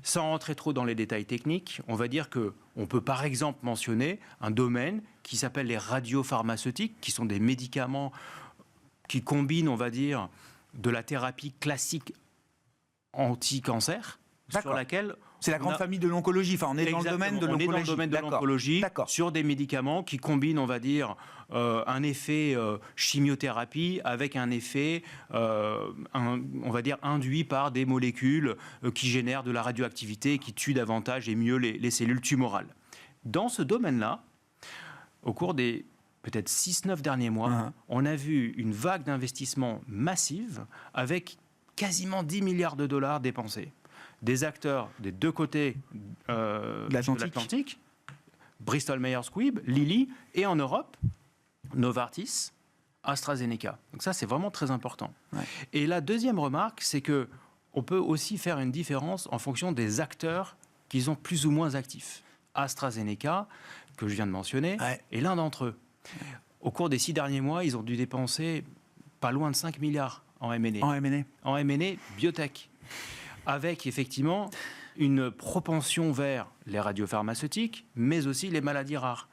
Sans rentrer trop dans les détails techniques, on va dire qu'on peut par exemple mentionner un domaine qui s'appelle les radiopharmaceutiques, qui sont des médicaments qui combinent, on va dire, de la thérapie classique anti-cancer, sur laquelle... C'est la grande famille de l'oncologie, enfin on est dans le domaine de l'oncologie. On est dans le domaine de l'oncologie, sur des médicaments qui combinent, on va dire, un effet chimiothérapie avec un effet, on va dire, induit par des molécules qui génèrent de la radioactivité et qui tuent davantage et mieux les cellules tumorales. Dans ce domaine-là, au cours des peut-être 6-9 derniers mois, on a vu une vague d'investissement massive avec quasiment 10 milliards de dollars dépensés. Des acteurs des 2 côtés de l'Atlantique, Bristol Myers Squibb, Lilly, et en Europe, Novartis, AstraZeneca. Donc ça, c'est vraiment très important. Ouais. Et la deuxième remarque, c'est qu'on peut aussi faire une différence en fonction des acteurs qui sont plus ou moins actifs. AstraZeneca, que je viens de mentionner, est l'un d'entre eux. Au cours des 6 derniers mois, ils ont dû dépenser pas loin de 5 milliards en M&A. En M&A. En M&A biotech. avec effectivement une propension vers les radiopharmaceutiques, mais aussi les maladies rares.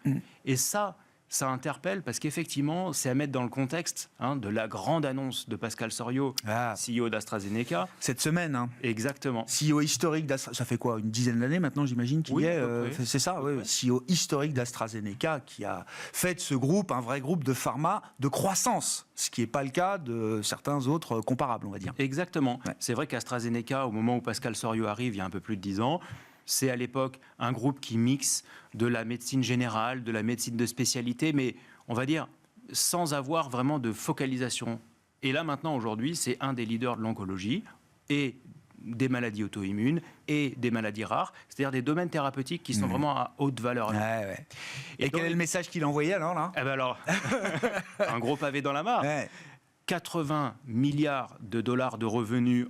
Et ça interpelle parce qu'effectivement, c'est à mettre dans le contexte de la grande annonce de Pascal Soriot, CEO d'AstraZeneca. Cette semaine. Exactement. CEO historique d'AstraZeneca, ça fait quoi, une dizaine d'années maintenant, j'imagine qu'il y est. C'est ça, oui. CEO historique d'AstraZeneca qui a fait de ce groupe un vrai groupe de pharma de croissance, ce qui n'est pas le cas de certains autres comparables, on va dire. Exactement. Ouais. C'est vrai qu'AstraZeneca, au moment où Pascal Soriot arrive, il y a un peu plus de 10 ans, c'est à l'époque un groupe qui mixe de la médecine générale, de la médecine de spécialité, mais on va dire sans avoir vraiment de focalisation. Et là maintenant, aujourd'hui, c'est un des leaders de l'oncologie et des maladies auto-immunes et des maladies rares, c'est-à-dire des domaines thérapeutiques qui sont vraiment à haute valeur. Ouais. Et quel est le message qu'il envoyait alors là ? Un gros pavé dans la mare. 80 milliards de dollars de revenus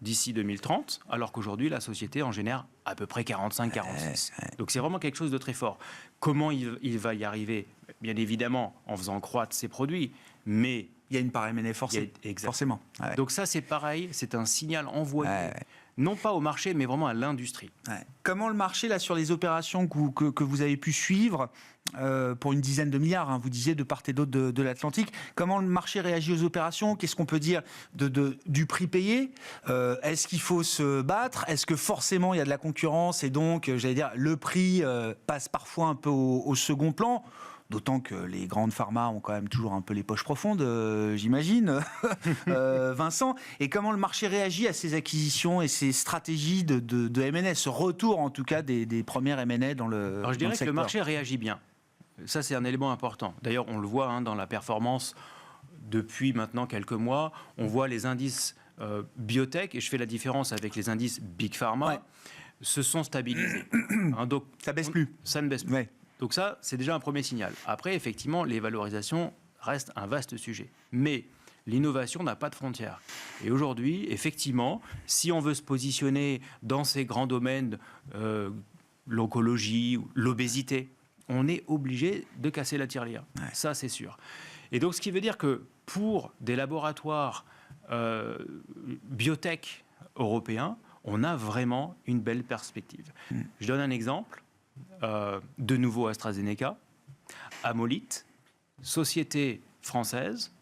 d'ici 2030, alors qu'aujourd'hui, la société en génère à peu près 45-46. Donc c'est vraiment quelque chose de très fort. Comment il va y arriver ? Bien évidemment, en faisant croître ses produits, mais... Il y a une part M&A forcément. Donc ça, c'est pareil, c'est un signal envoyé, non pas au marché, mais vraiment à l'industrie. Comment le marché, là, sur les opérations que vous avez pu suivre, pour une dizaine de milliards, vous disiez, de part et d'autre de l'Atlantique, comment le marché réagit aux opérations ? Qu'est-ce qu'on peut dire du prix payé ? Est-ce qu'il faut se battre ? Est-ce que forcément il y a de la concurrence et donc, j'allais dire, le prix passe parfois un peu au second plan ? D'autant que les grandes pharmas ont quand même toujours un peu les poches profondes, j'imagine, Vincent. Et comment le marché réagit à ces acquisitions et ces stratégies de M&A, ce retour en tout cas des premières M&A dans le Alors je dirais que le marché réagit bien. Ça, c'est un élément important. D'ailleurs, on le voit dans la performance depuis maintenant quelques mois. On voit les indices biotech, et je fais la différence avec les indices Big Pharma, se sont stabilisés. Donc, ça baisse plus. Ça ne baisse plus. Donc ça, c'est déjà un premier signal. Après, effectivement, les valorisations restent un vaste sujet. Mais l'innovation n'a pas de frontières. Et aujourd'hui, effectivement, si on veut se positionner dans ces grands domaines, l'oncologie, l'obésité, on est obligé de casser la tirelire. Ça, c'est sûr. Et donc, ce qui veut dire que pour des laboratoires biotech européens, on a vraiment une belle perspective. Je donne un exemple. De nouveau AstraZeneca, Amolyt, société française,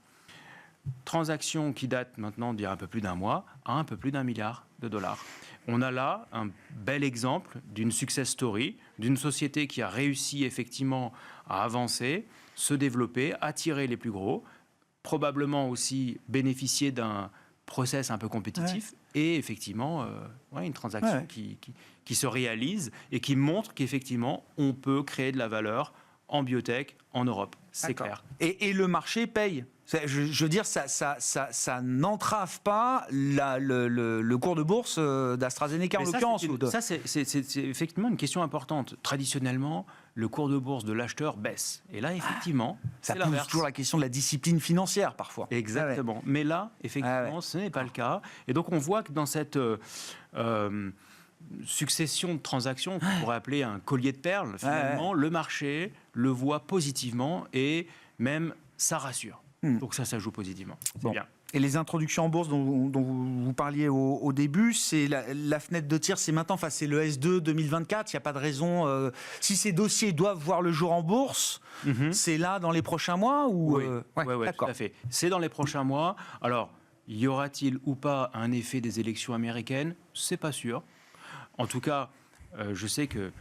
transaction qui date maintenant d'il y a un peu plus d'un mois, à un peu plus d'1 milliard de dollars. On a là un bel exemple d'une success story, d'une société qui a réussi effectivement à avancer, se développer, attirer les plus gros, probablement aussi bénéficier d'un process un peu compétitif et effectivement une transaction qui se réalise et qui montre qu'effectivement on peut créer de la valeur en biotech en Europe, c'est clair. Et le marché paye. Je veux dire, ça n'entrave pas le cours de bourse d'AstraZeneca en l'occurrence. Ça, c'est effectivement une question importante. Traditionnellement, le cours de bourse de l'acheteur baisse. Et là, effectivement, ça pose toujours la question de la discipline financière parfois. Exactement. Mais là, effectivement, ce n'est pas le cas. Et donc, on voit que dans cette succession de transactions qu'on pourrait appeler un collier de perles, finalement, le marché le voit positivement et même ça rassure. Donc ça joue positivement. C'est bien. Et les introductions en bourse dont vous parliez au début, c'est la fenêtre de tir, c'est maintenant, enfin c'est le S2 2024, il n'y a pas de raison. Si ces dossiers doivent voir le jour en bourse, c'est là dans les prochains mois ou... Oui, tout à fait. C'est dans les prochains mois. Alors, y aura-t-il ou pas un effet des élections américaines ? C'est pas sûr. En tout cas, je sais que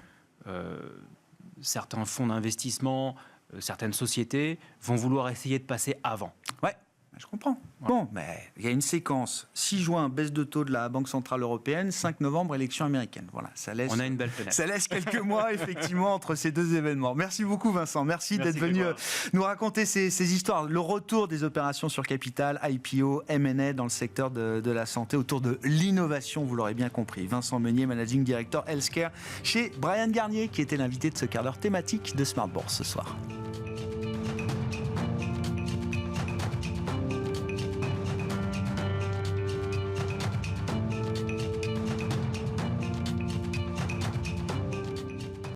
certains fonds d'investissement, certaines sociétés vont vouloir essayer de passer avant. Je comprends. Bon, mais il y a une séquence. 6 juin, baisse de taux de la Banque Centrale Européenne. 5 novembre, élection américaine. Voilà, ça laisse, on a une belle fenêtre. Ça laisse quelques mois, effectivement, entre ces deux événements. Merci beaucoup, Vincent. Merci d'être venu nous raconter ces histoires. Le retour des opérations sur capital, IPO, M&A dans le secteur de la santé, autour de l'innovation, vous l'aurez bien compris. Vincent Meunier, Managing Director Healthcare chez Bryan Garnier, qui était l'invité de ce quart d'heure thématique de Smart Bourse ce soir.